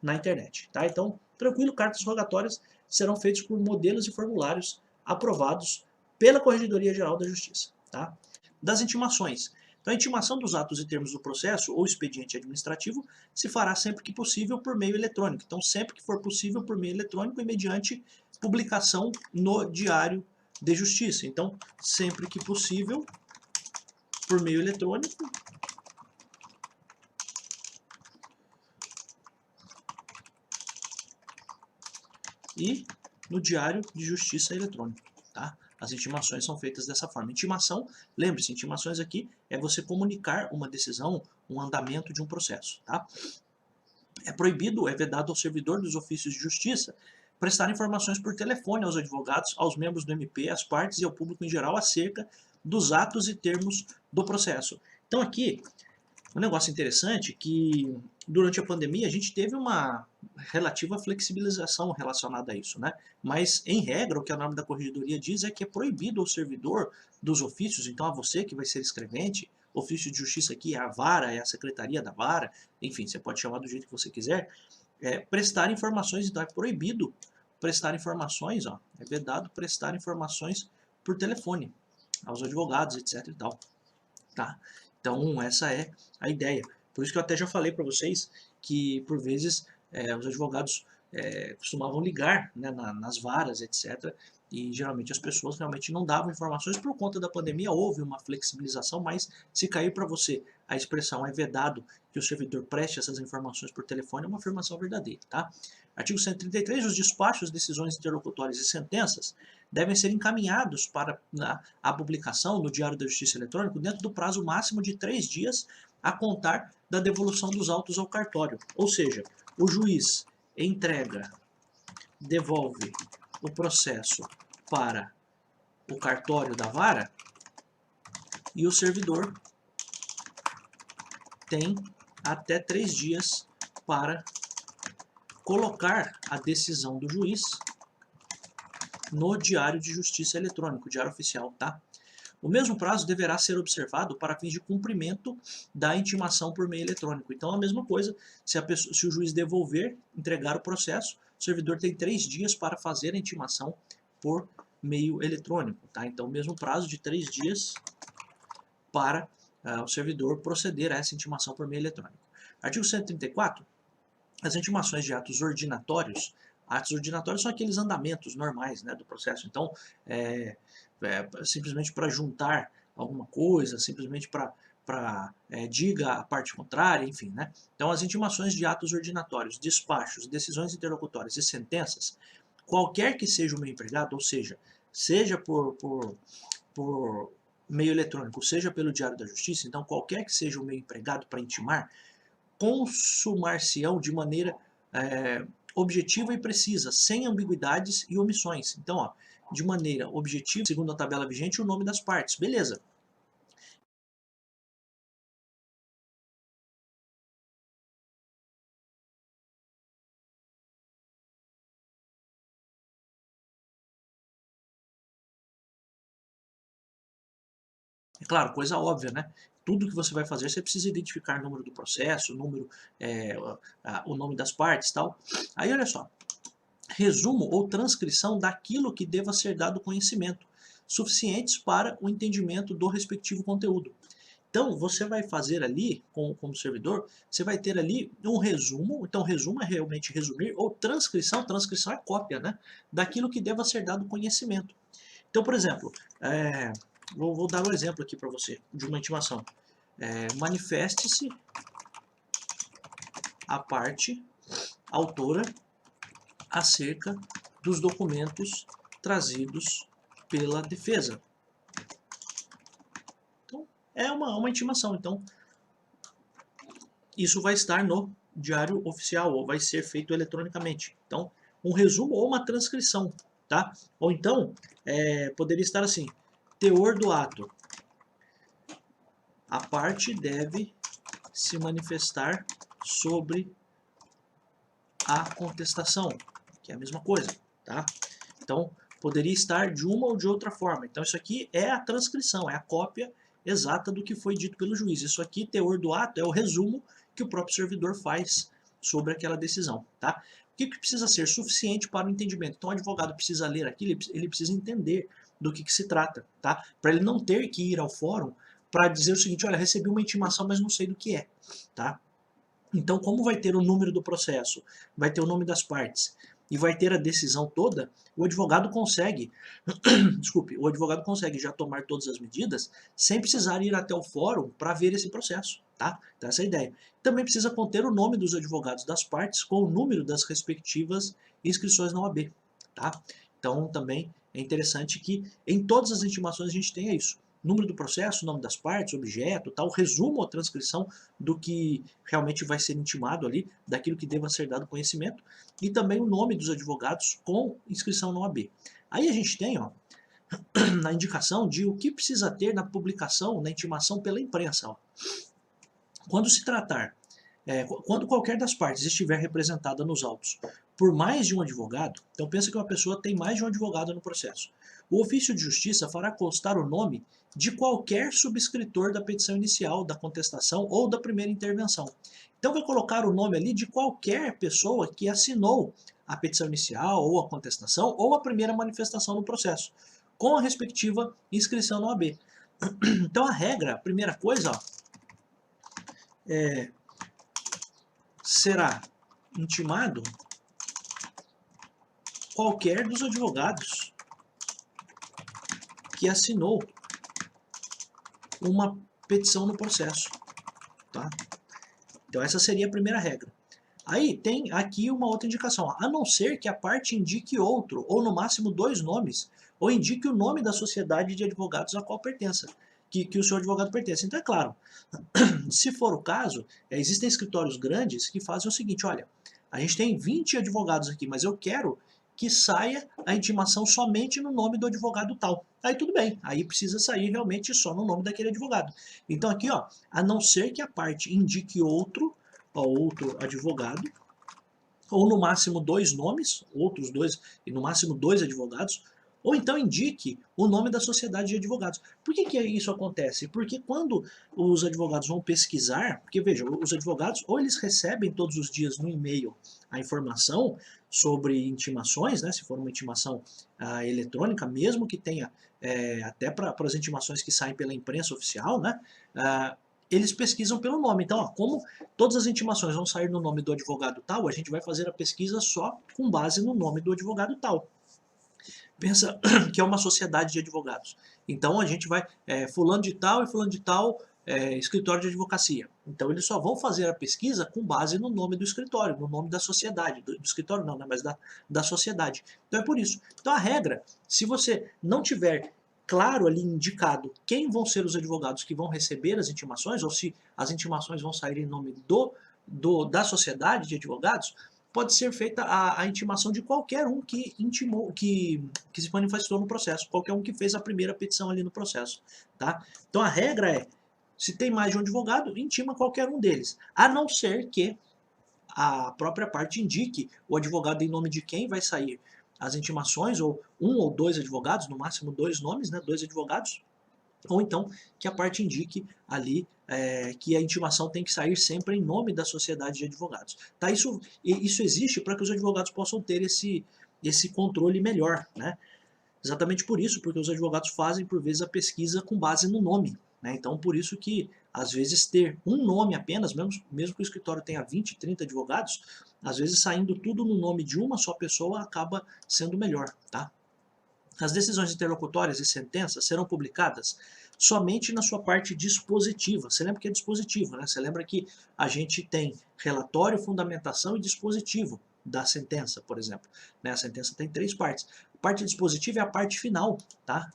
na internet. Tá? Então, tranquilo, cartas rogatórias serão feitas por modelos e formulários aprovados pela Corregedoria Geral da Justiça. Tá? Das intimações. Então, a intimação dos atos e termos do processo ou expediente administrativo se fará sempre que possível por meio eletrônico. Então, sempre que for possível por meio eletrônico e mediante publicação no Diário de Justiça. Então, sempre que possível, por meio eletrônico, e no Diário de Justiça eletrônico, tá? As intimações são feitas dessa forma. Intimação, lembre-se, intimações aqui é você comunicar uma decisão, um andamento de um processo, tá? É proibido, é vedado ao servidor dos ofícios de justiça prestar informações por telefone aos advogados, aos membros do MP, às partes e ao público em geral acerca dos atos e termos do processo. Então aqui, um negócio interessante que durante a pandemia a gente teve uma relativa flexibilização relacionada a isso, né? Mas, em regra, o que a norma da Corregedoria diz é que é proibido ao servidor dos ofícios, então a você que vai ser escrevente, ofício de justiça aqui é a vara, é a secretaria da vara, enfim, você pode chamar do jeito que você quiser, prestar informações, então é proibido prestar informações, ó, é vedado prestar informações por telefone aos advogados, etc e tal, tá? Então essa é a ideia. Por isso que eu até já falei para vocês que por vezes os advogados costumavam ligar, né, nas varas, etc. E geralmente as pessoas realmente não davam informações por conta da pandemia. Houve uma flexibilização, mas se cair para você a expressão é vedado que o servidor preste essas informações por telefone, é uma afirmação verdadeira, tá? Artigo 133, os despachos, decisões interlocutórias e sentenças devem ser encaminhados para a publicação no Diário da Justiça Eletrônico dentro do prazo máximo de 3 dias a contar da devolução dos autos ao cartório. Ou seja, o juiz entrega, devolve o processo para o cartório da vara e o servidor tem até 3 dias para colocar a decisão do juiz no Diário de Justiça Eletrônico, Diário Oficial, tá? O mesmo prazo deverá ser observado para fins de cumprimento da intimação por meio eletrônico. Então, a mesma coisa, se o juiz devolver, entregar o processo, o servidor tem 3 dias para fazer a intimação por meio eletrônico, tá? Então, o mesmo prazo de 3 dias para o servidor proceder a essa intimação por meio eletrônico. Artigo 134. As intimações de atos ordinatórios são aqueles andamentos normais, né, do processo. Então, simplesmente para juntar alguma coisa, simplesmente para diga a parte contrária, enfim, né? Então, as intimações de atos ordinatórios, despachos, decisões interlocutórias e sentenças, qualquer que seja o meio empregado, ou seja por meio eletrônico, seja pelo Diário da Justiça, então qualquer que seja o meio empregado para intimar, consumar-se-ão de maneira objetiva e precisa, sem ambiguidades e omissões. Então, ó, de maneira objetiva, segundo a tabela vigente, o nome das partes. Beleza. É claro, coisa óbvia, né? Tudo que você vai fazer, você precisa identificar o número do processo, o nome das partes e tal. Aí, olha só. Resumo ou transcrição daquilo que deva ser dado conhecimento, suficientes para o entendimento do respectivo conteúdo. Então, você vai fazer ali, como servidor, você vai ter ali um resumo. Então, resumo é realmente resumir, ou transcrição é cópia, né? Daquilo que deva ser dado conhecimento. Então, por exemplo, vou dar um exemplo aqui para você, de uma intimação. Manifeste-se a parte autora acerca dos documentos trazidos pela defesa. Então, é uma intimação. Então, isso vai estar no diário oficial, ou vai ser feito eletronicamente. Então, um resumo ou uma transcrição, tá? Ou então, poderia estar assim, teor do ato. A parte deve se manifestar sobre a contestação, que é a mesma coisa, tá? Então, poderia estar de uma ou de outra forma. Então, isso aqui é a transcrição, é a cópia exata do que foi dito pelo juiz. Isso aqui, teor do ato, é o resumo que o próprio servidor faz sobre aquela decisão, tá? O que precisa ser suficiente para o entendimento? Então, o advogado precisa ler aquilo, ele precisa entender do que se trata, tá? Para ele não ter que ir ao fórum para dizer o seguinte, olha, recebi uma intimação, mas não sei do que é, tá? Então, como vai ter o número do processo, vai ter o nome das partes e vai ter a decisão toda, o advogado consegue, desculpe, o advogado consegue já tomar todas as medidas sem precisar ir até o fórum para ver esse processo, tá? Então, essa é a ideia. Também precisa conter o nome dos advogados das partes com o número das respectivas inscrições na OAB, tá? Então, também é interessante que em todas as intimações a gente tenha isso. Número do processo, nome das partes, objeto, tal, resumo ou transcrição do que realmente vai ser intimado ali, daquilo que deva ser dado conhecimento, e também o nome dos advogados com inscrição na OAB. Aí a gente tem, ó, na indicação de o que precisa ter na publicação, na intimação pela imprensa. Ó. Quando se tratar, quando qualquer das partes estiver representada nos autos por mais de um advogado, então pensa que uma pessoa tem mais de um advogado no processo, o ofício de justiça fará constar o nome de qualquer subscritor da petição inicial, da contestação ou da primeira intervenção. Então vai colocar o nome ali de qualquer pessoa que assinou a petição inicial ou a contestação ou a primeira manifestação no processo, com a respectiva inscrição no AB. Então a regra, a primeira coisa, ó, será intimado qualquer dos advogados que assinou uma petição no processo, tá? Então essa seria a primeira regra. Aí tem aqui uma outra indicação, a não ser que a parte indique outro, ou no máximo dois nomes, ou indique o nome da sociedade de advogados a qual pertença, que o seu advogado pertence. Então é claro, se for o caso, existem escritórios grandes que fazem o seguinte, olha, a gente tem 20 advogados aqui, mas eu quero que saia a intimação somente no nome do advogado tal. Aí tudo bem, aí precisa sair realmente só no nome daquele advogado. Então aqui, ó, a não ser que a parte indique outro advogado, ou no máximo dois nomes, outros dois, e no máximo dois advogados, ou então indique o nome da sociedade de advogados. Por que isso acontece? Porque quando os advogados vão pesquisar, porque veja, os advogados ou eles recebem todos os dias no e-mail a informação sobre intimações, né, se for uma intimação eletrônica, mesmo que tenha até para as intimações que saem pela imprensa oficial, né, eles pesquisam pelo nome. Então, ó, como todas as intimações vão sair no nome do advogado tal, a gente vai fazer a pesquisa só com base no nome do advogado tal. Pensa que é uma sociedade de advogados. Então a gente vai, fulano de tal e fulano de tal, escritório de advocacia. Então eles só vão fazer a pesquisa com base no nome do escritório, no nome da sociedade. Do escritório não, né, mas da sociedade. Então é por isso. Então a regra, se você não tiver claro ali indicado quem vão ser os advogados que vão receber as intimações, ou se as intimações vão sair em nome da sociedade de advogados, pode ser feita a intimação de qualquer um que intimou, que se manifestou no processo, qualquer um que fez a primeira petição ali no processo, tá? Então a regra é, se tem mais de um advogado, intima qualquer um deles, a não ser que a própria parte indique o advogado em nome de quem vai sair as intimações, ou um ou dois advogados, no máximo dois nomes, né, dois advogados, ou então que a parte indique ali que a intimação tem que sair sempre em nome da sociedade de advogados. Tá? Isso existe para que os advogados possam ter esse controle melhor, né? Exatamente por isso, porque os advogados fazem, por vezes, a pesquisa com base no nome. Né? Então, por isso que, às vezes, ter um nome apenas, mesmo que o escritório tenha 20, 30 advogados, às vezes saindo tudo no nome de uma só pessoa acaba sendo melhor. Tá? As decisões interlocutórias e sentenças serão publicadas somente na sua parte dispositiva. Você lembra que é dispositivo, né? Você lembra que a gente tem relatório, fundamentação e dispositivo da sentença, por exemplo. Né? A sentença tem 3 partes. A parte dispositiva é a parte final, tá?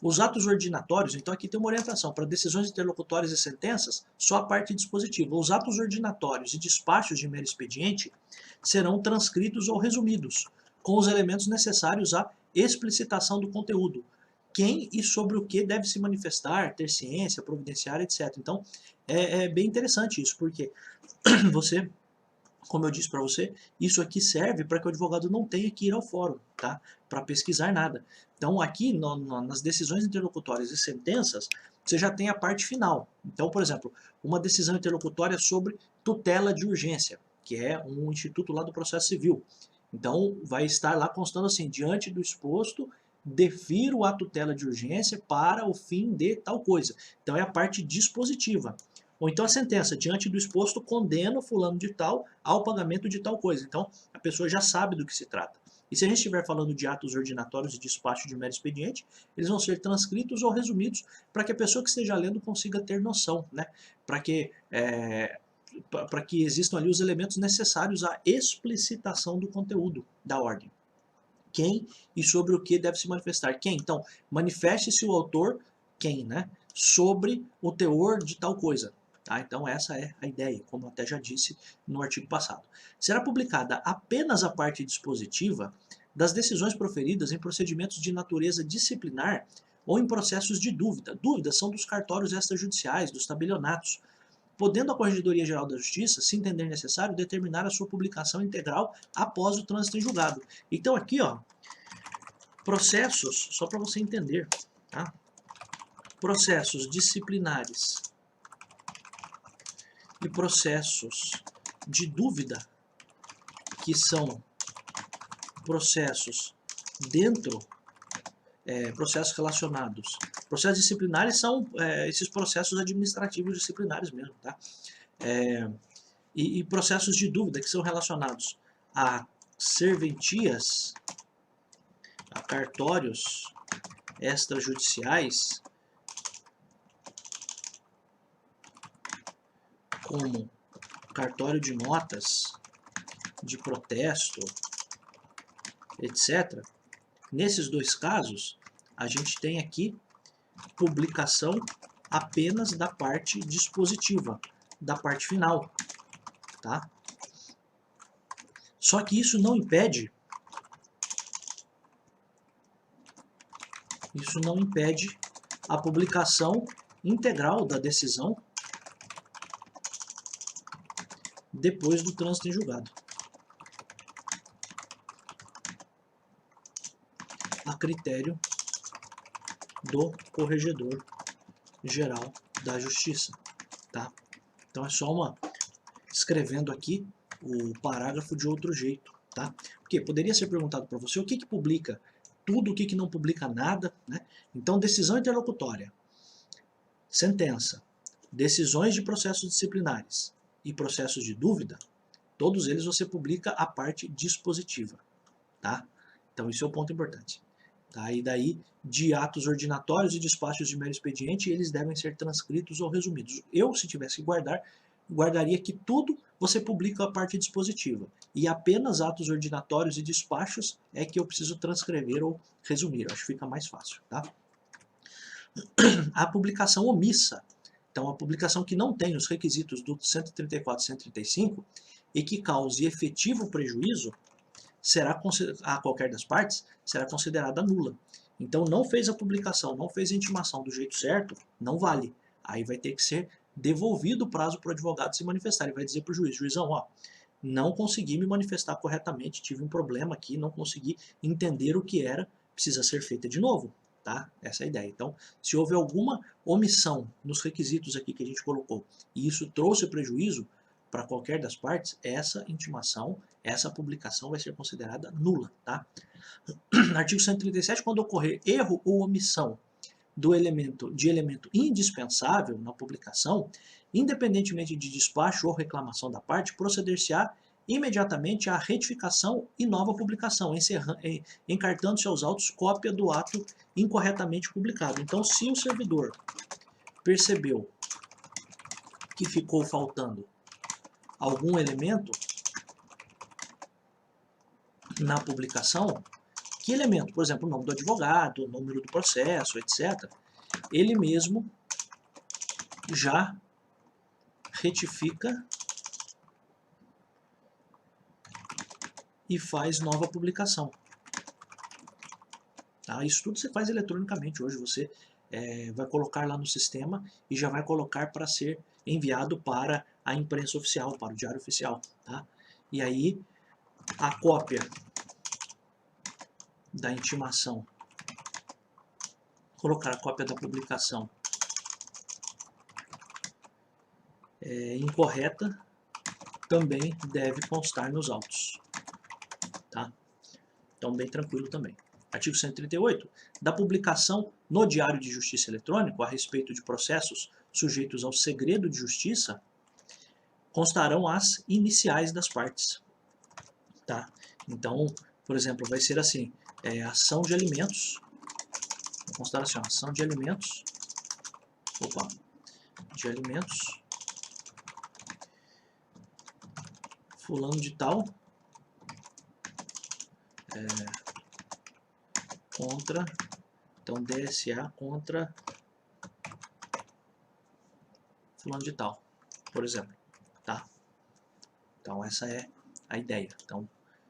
Os atos ordinatórios, então aqui tem uma orientação, para decisões interlocutórias e sentenças, só a parte dispositiva. Os atos ordinatórios e despachos de mero expediente serão transcritos ou resumidos, com os elementos necessários à explicitação do conteúdo. Quem e sobre o que deve se manifestar, ter ciência, providenciar, etc. Então, é bem interessante isso, porque você, como eu disse para você, isso aqui serve para que o advogado não tenha que ir ao fórum, tá? Para pesquisar nada. Então, aqui nas decisões interlocutórias e sentenças, você já tem a parte final. Então, por exemplo, uma decisão interlocutória sobre tutela de urgência, que é um instituto lá do processo civil. Então, vai estar lá constando assim, diante do exposto, defiro a tutela de urgência para o fim de tal coisa. Então, é a parte dispositiva. Ou então a sentença, diante do exposto, condena o fulano de tal ao pagamento de tal coisa. Então, a pessoa já sabe do que se trata. E se a gente estiver falando de atos ordinatórios e despacho de mero expediente, eles vão ser transcritos ou resumidos para que a pessoa que esteja lendo consiga ter noção, né? Para que existam ali os elementos necessários à explicitação do conteúdo da ordem. Quem e sobre o que deve se manifestar. Quem? Então, manifeste-se o autor, quem, né? Sobre o teor de tal coisa. Tá? Então essa é a ideia, como até já disse no artigo passado. Será publicada apenas a parte dispositiva das decisões proferidas em procedimentos de natureza disciplinar ou em processos de dúvida. Dúvidas são dos cartórios extrajudiciais, dos tabelionatos, podendo a Corregedoria Geral da Justiça, se entender necessário, determinar a sua publicação integral após o trânsito em julgado. Então aqui, ó, processos, só para você entender, tá? Processos disciplinares e processos de dúvida, que são processos processos relacionados. Processos disciplinares são esses processos administrativos disciplinares mesmo, tá? E processos de dúvida, que são relacionados a serventias, a cartórios extrajudiciais, como cartório de notas, de protesto, etc. Nesses dois casos, a gente tem aqui publicação apenas da parte dispositiva, da parte final, tá? Só que isso não impede a publicação integral da decisão depois do trânsito em julgado, a critério do Corregedor Geral da Justiça, tá? Então é só escrevendo aqui o parágrafo de outro jeito, tá? Porque poderia ser perguntado para você o que publica tudo, o que não publica nada, né? Então, decisão interlocutória, sentença, decisões de processos disciplinares e processos de dúvida, todos eles você publica a parte dispositiva, tá? Então, isso é o ponto importante. Tá? E daí, de atos ordinatórios e despachos de mero expediente, eles devem ser transcritos ou resumidos. Eu, se tivesse que guardar, guardaria que tudo você publica a parte dispositiva. E apenas atos ordinatórios e despachos é que eu preciso transcrever ou resumir. Eu acho que fica mais fácil. Tá? A publicação omissa Então, a publicação que não tem os requisitos do 134 e 135 e que cause efetivo prejuízo a qualquer das partes, será considerada nula. Então, não fez a publicação, não fez a intimação do jeito certo, não vale. Aí vai ter que ser devolvido o prazo para o advogado se manifestar. Ele vai dizer para o juiz, juizão, ó, não consegui me manifestar corretamente, tive um problema aqui, não consegui entender o que era, precisa ser feita de novo. Tá? Essa é a ideia. Então, se houve alguma omissão nos requisitos aqui que a gente colocou e isso trouxe prejuízo para qualquer das partes, essa intimação, essa publicação vai ser considerada nula. Tá? Artigo 137, quando ocorrer erro ou omissão de elemento indispensável na publicação, independentemente de despacho ou reclamação da parte, proceder-se-á imediatamente à retificação e nova publicação, encartando-se aos autos cópia do ato incorretamente publicado. Então, se o servidor percebeu que ficou faltando algum elemento na publicação, que elemento? Por exemplo, o nome do advogado, o número do processo, etc. Ele mesmo já retifica e faz nova publicação. Tá? Isso tudo você faz eletronicamente hoje. Você vai colocar lá no sistema e já vai colocar para ser enviado para a imprensa oficial, para o diário oficial. Tá? E aí a cópia da intimação, colocar a cópia da publicação incorreta também deve constar nos autos. Tá? Então, bem tranquilo também. Artigo 138. Da publicação no Diário de Justiça Eletrônico a respeito de processos sujeitos ao segredo de justiça, constarão as iniciais das partes. Tá? Então, por exemplo, vai ser assim, ação de alimentos, vou constar assim, ação de alimentos, fulano de tal, contra, então DSA contra fulano de tal, por exemplo, tá? Então essa é a ideia. Então,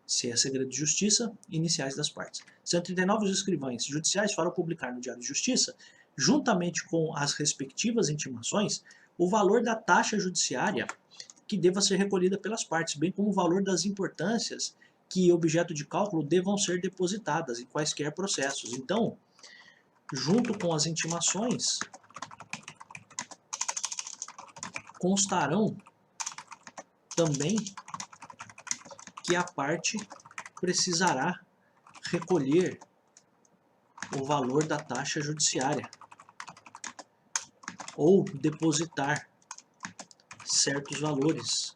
se é segredo de justiça, iniciais das partes. 139, os escrivães judiciais farão publicar no Diário de Justiça, juntamente com as respectivas intimações, o valor da taxa judiciária que deva ser recolhida pelas partes, bem como o valor das importâncias que objeto de cálculo devam ser depositadas em quaisquer processos. Então, junto com as intimações, constarão também que a parte precisará recolher o valor da taxa judiciária ou depositar certos valores.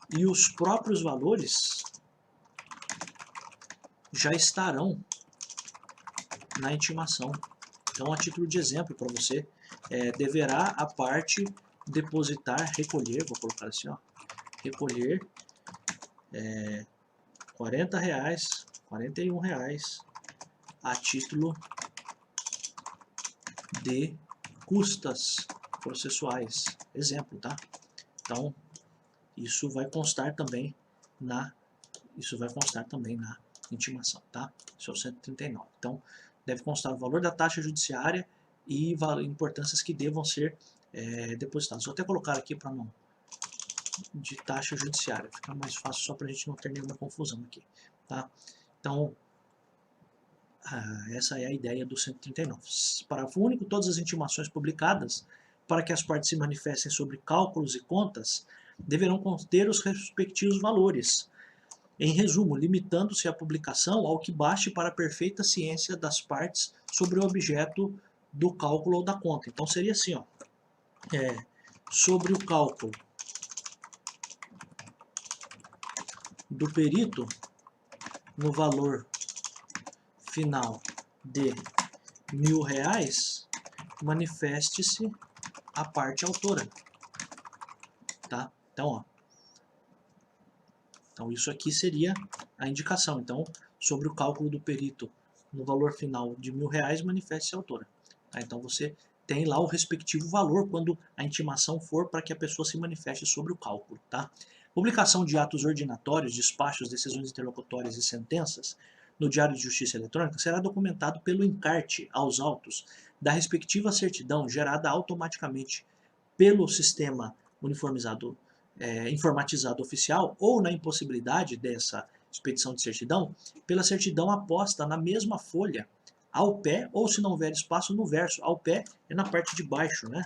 E os próprios valores já estarão na intimação. Então, a título de exemplo para você, deverá a parte depositar, recolher, vou colocar assim, ó, recolher R$40, R$41 a título de custas processuais. Exemplo, tá? Então, isso vai constar também na intimação, tá? Isso é o 139. Então, deve constar o valor da taxa judiciária e importâncias que devam ser depositadas. Vou até colocar aqui para não de taxa judiciária, fica mais fácil só para a gente não ter nenhuma confusão aqui, tá? Então, essa é a ideia do 139. Parágrafo único, todas as intimações publicadas para que as partes se manifestem sobre cálculos e contas deverão conter os respectivos valores. Em resumo, limitando-se a publicação ao que baste para a perfeita ciência das partes sobre o objeto do cálculo ou da conta. Então seria assim, ó, sobre o cálculo do perito no valor final de R$1.000, manifeste-se a parte autora, tá? Então, ó, então isso aqui seria a indicação. Então, sobre o cálculo do perito no valor final de R$1.000, manifeste-se a autora. Tá? Então você tem lá o respectivo valor quando a intimação for para que a pessoa se manifeste sobre o cálculo. Tá? Publicação de atos ordinatórios, despachos, decisões interlocutórias e sentenças no Diário de Justiça Eletrônica será documentado pelo encarte aos autos da respectiva certidão gerada automaticamente pelo sistema uniformizado, informatizado oficial ou, na impossibilidade dessa expedição de certidão, pela certidão aposta na mesma folha ao pé, ou se não houver espaço, no verso. Ao pé é na parte de baixo, né?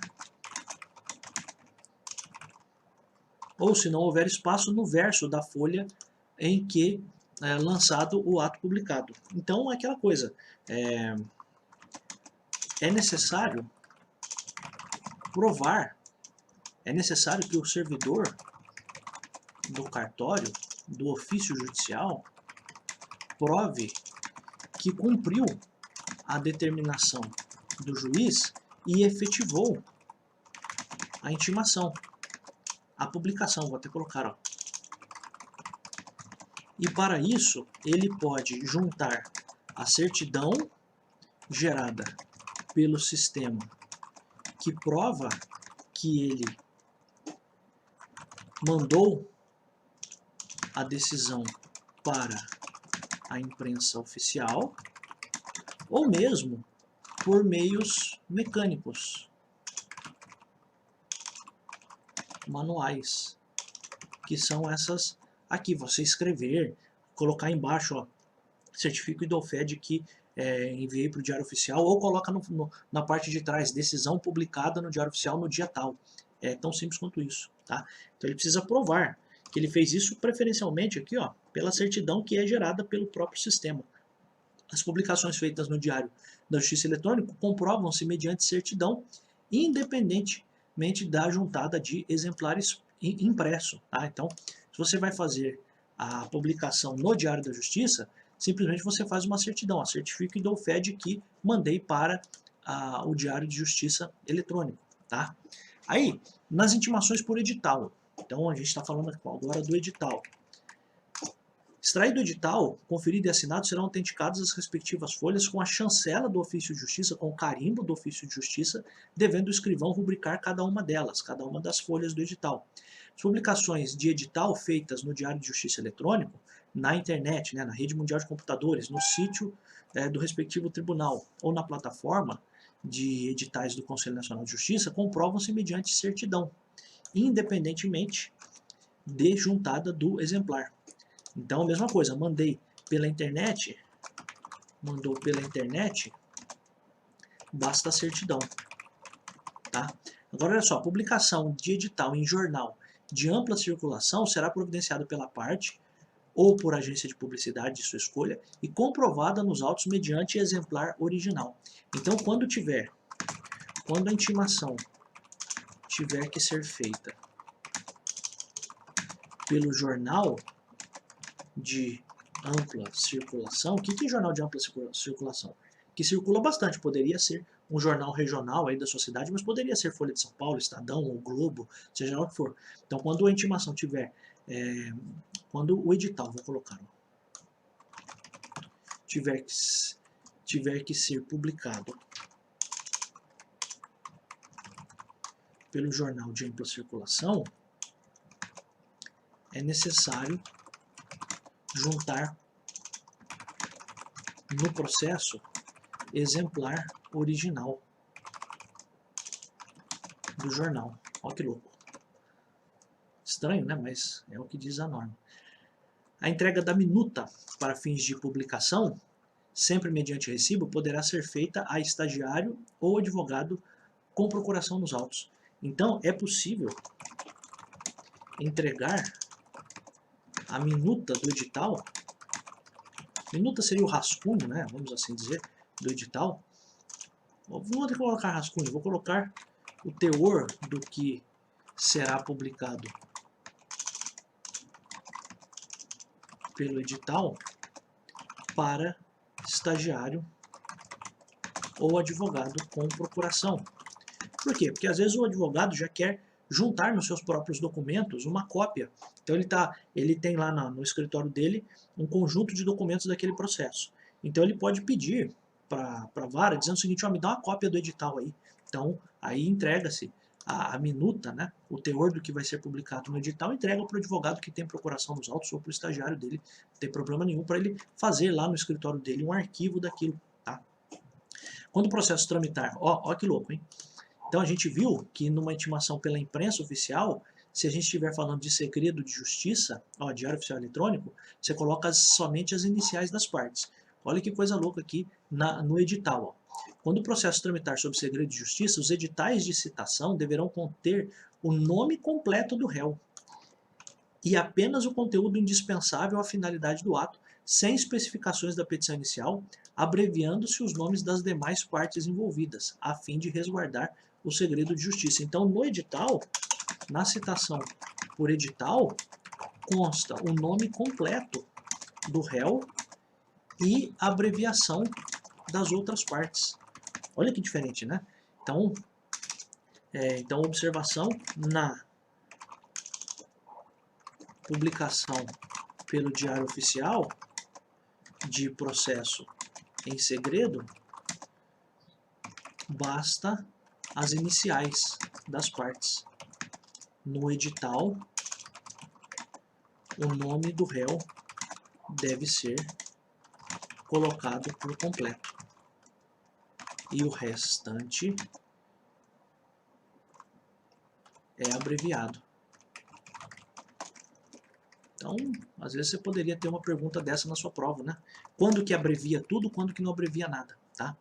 Ou se não houver espaço, no verso da folha em que é lançado o ato publicado. Então, é aquela coisa, é necessário provar, é necessário que o servidor do cartório, do ofício judicial, prove que cumpriu a determinação do juiz e efetivou a intimação, a publicação, vou até colocar, ó. E para isso, ele pode juntar a certidão gerada pelo sistema que prova que ele mandou a decisão para a imprensa oficial, ou mesmo por meios mecânicos, manuais, que são essas aqui, você escrever, colocar embaixo, ó, certifico e dou fé de que enviei para o Diário Oficial, ou coloca na parte de trás, decisão publicada no Diário Oficial no dia tal. É tão simples quanto isso, tá? Então ele precisa provar que ele fez isso preferencialmente aqui, ó, pela certidão que é gerada pelo próprio sistema. As publicações feitas no Diário da Justiça Eletrônica comprovam-se mediante certidão, independentemente da juntada de exemplares impresso. Tá? Então, se você vai fazer a publicação no Diário da Justiça, simplesmente você faz uma certidão, certifico e dou fé de que mandei para o Diário de Justiça Eletrônico. Tá? Aí, nas intimações por edital, então a gente está falando agora do edital. Extraído do edital, conferido e assinado, serão autenticadas as respectivas folhas com a chancela do ofício de justiça, com o carimbo do ofício de justiça, devendo o escrivão rubricar cada uma delas, cada uma das folhas do edital. As publicações de edital feitas no Diário de Justiça Eletrônico, na internet, né, na rede mundial de computadores, no sítio do respectivo tribunal ou na plataforma de editais do Conselho Nacional de Justiça, comprovam-se mediante certidão, independentemente de juntada do exemplar. Então, a mesma coisa, mandei pela internet, mandou pela internet, basta a certidão. Tá? Agora, olha só, publicação de edital em jornal de ampla circulação será providenciada pela parte ou por agência de publicidade de sua escolha e comprovada nos autos mediante exemplar original. Então, quando a intimação tiver que ser feita pelo jornal de ampla circulação, o que é jornal de ampla circulação? Que circula bastante, poderia ser um jornal regional aí da sua cidade, mas poderia ser Folha de São Paulo, Estadão, ou Globo, seja lá o que for. Então, quando a intimação tiver, quando o edital, vou colocar, tiver que ser publicado pelo jornal de ampla circulação, é necessário juntar no processo exemplar original do jornal. Olha que louco. Estranho, né? Mas é o que diz a norma. A entrega da minuta para fins de publicação, sempre mediante recibo, poderá ser feita a estagiário ou advogado com procuração nos autos. Então, é possível entregar a minuta do edital. Minuta seria o rascunho, né? Vamos assim dizer, do edital. Não vou ter que colocar rascunho, vou colocar o teor do que será publicado pelo edital para estagiário ou advogado com procuração. Por quê? Porque às vezes o advogado já quer juntar nos seus próprios documentos uma cópia. Então ele tem lá no escritório dele um conjunto de documentos daquele processo. Então ele pode pedir para a vara dizendo o seguinte, ó, me dá uma cópia do edital aí, Então, aí entrega-se a minuta, né, o teor do que vai ser publicado no edital, entrega para o advogado que tem procuração nos autos ou para o estagiário dele, não tem problema nenhum, para ele fazer lá no escritório dele um arquivo daquilo. Tá? Quando o processo tramitar, ó que louco, hein? Então a gente viu que numa intimação pela imprensa oficial, se a gente estiver falando de segredo de justiça, ó, diário oficial eletrônico, você coloca somente as iniciais das partes. Olha que coisa louca aqui no edital. Ó. Quando o processo tramitar sob segredo de justiça, os editais de citação deverão conter o nome completo do réu e apenas o conteúdo indispensável à finalidade do ato, sem especificações da petição inicial, abreviando-se os nomes das demais partes envolvidas, a fim de resguardar o segredo de justiça. Então, no edital, na citação por edital, consta o nome completo do réu e a abreviação das outras partes. Olha que diferente, né? Então observação na publicação pelo Diário Oficial de processo em segredo, basta as iniciais das partes. No edital, o nome do réu deve ser colocado por completo. E o restante é abreviado. Então, às vezes você poderia ter uma pergunta dessa na sua prova, né? Quando que abrevia tudo, quando que não abrevia nada, tá?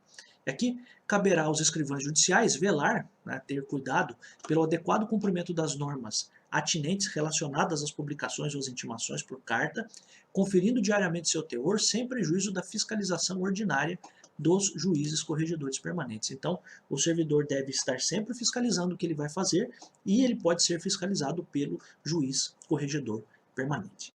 E aqui caberá aos escrivães judiciais velar, né, ter cuidado pelo adequado cumprimento das normas atinentes relacionadas às publicações ou às intimações por carta, conferindo diariamente seu teor, sem prejuízo da fiscalização ordinária dos juízes corregedores permanentes. Então, o servidor deve estar sempre fiscalizando o que ele vai fazer e ele pode ser fiscalizado pelo juiz corregedor permanente.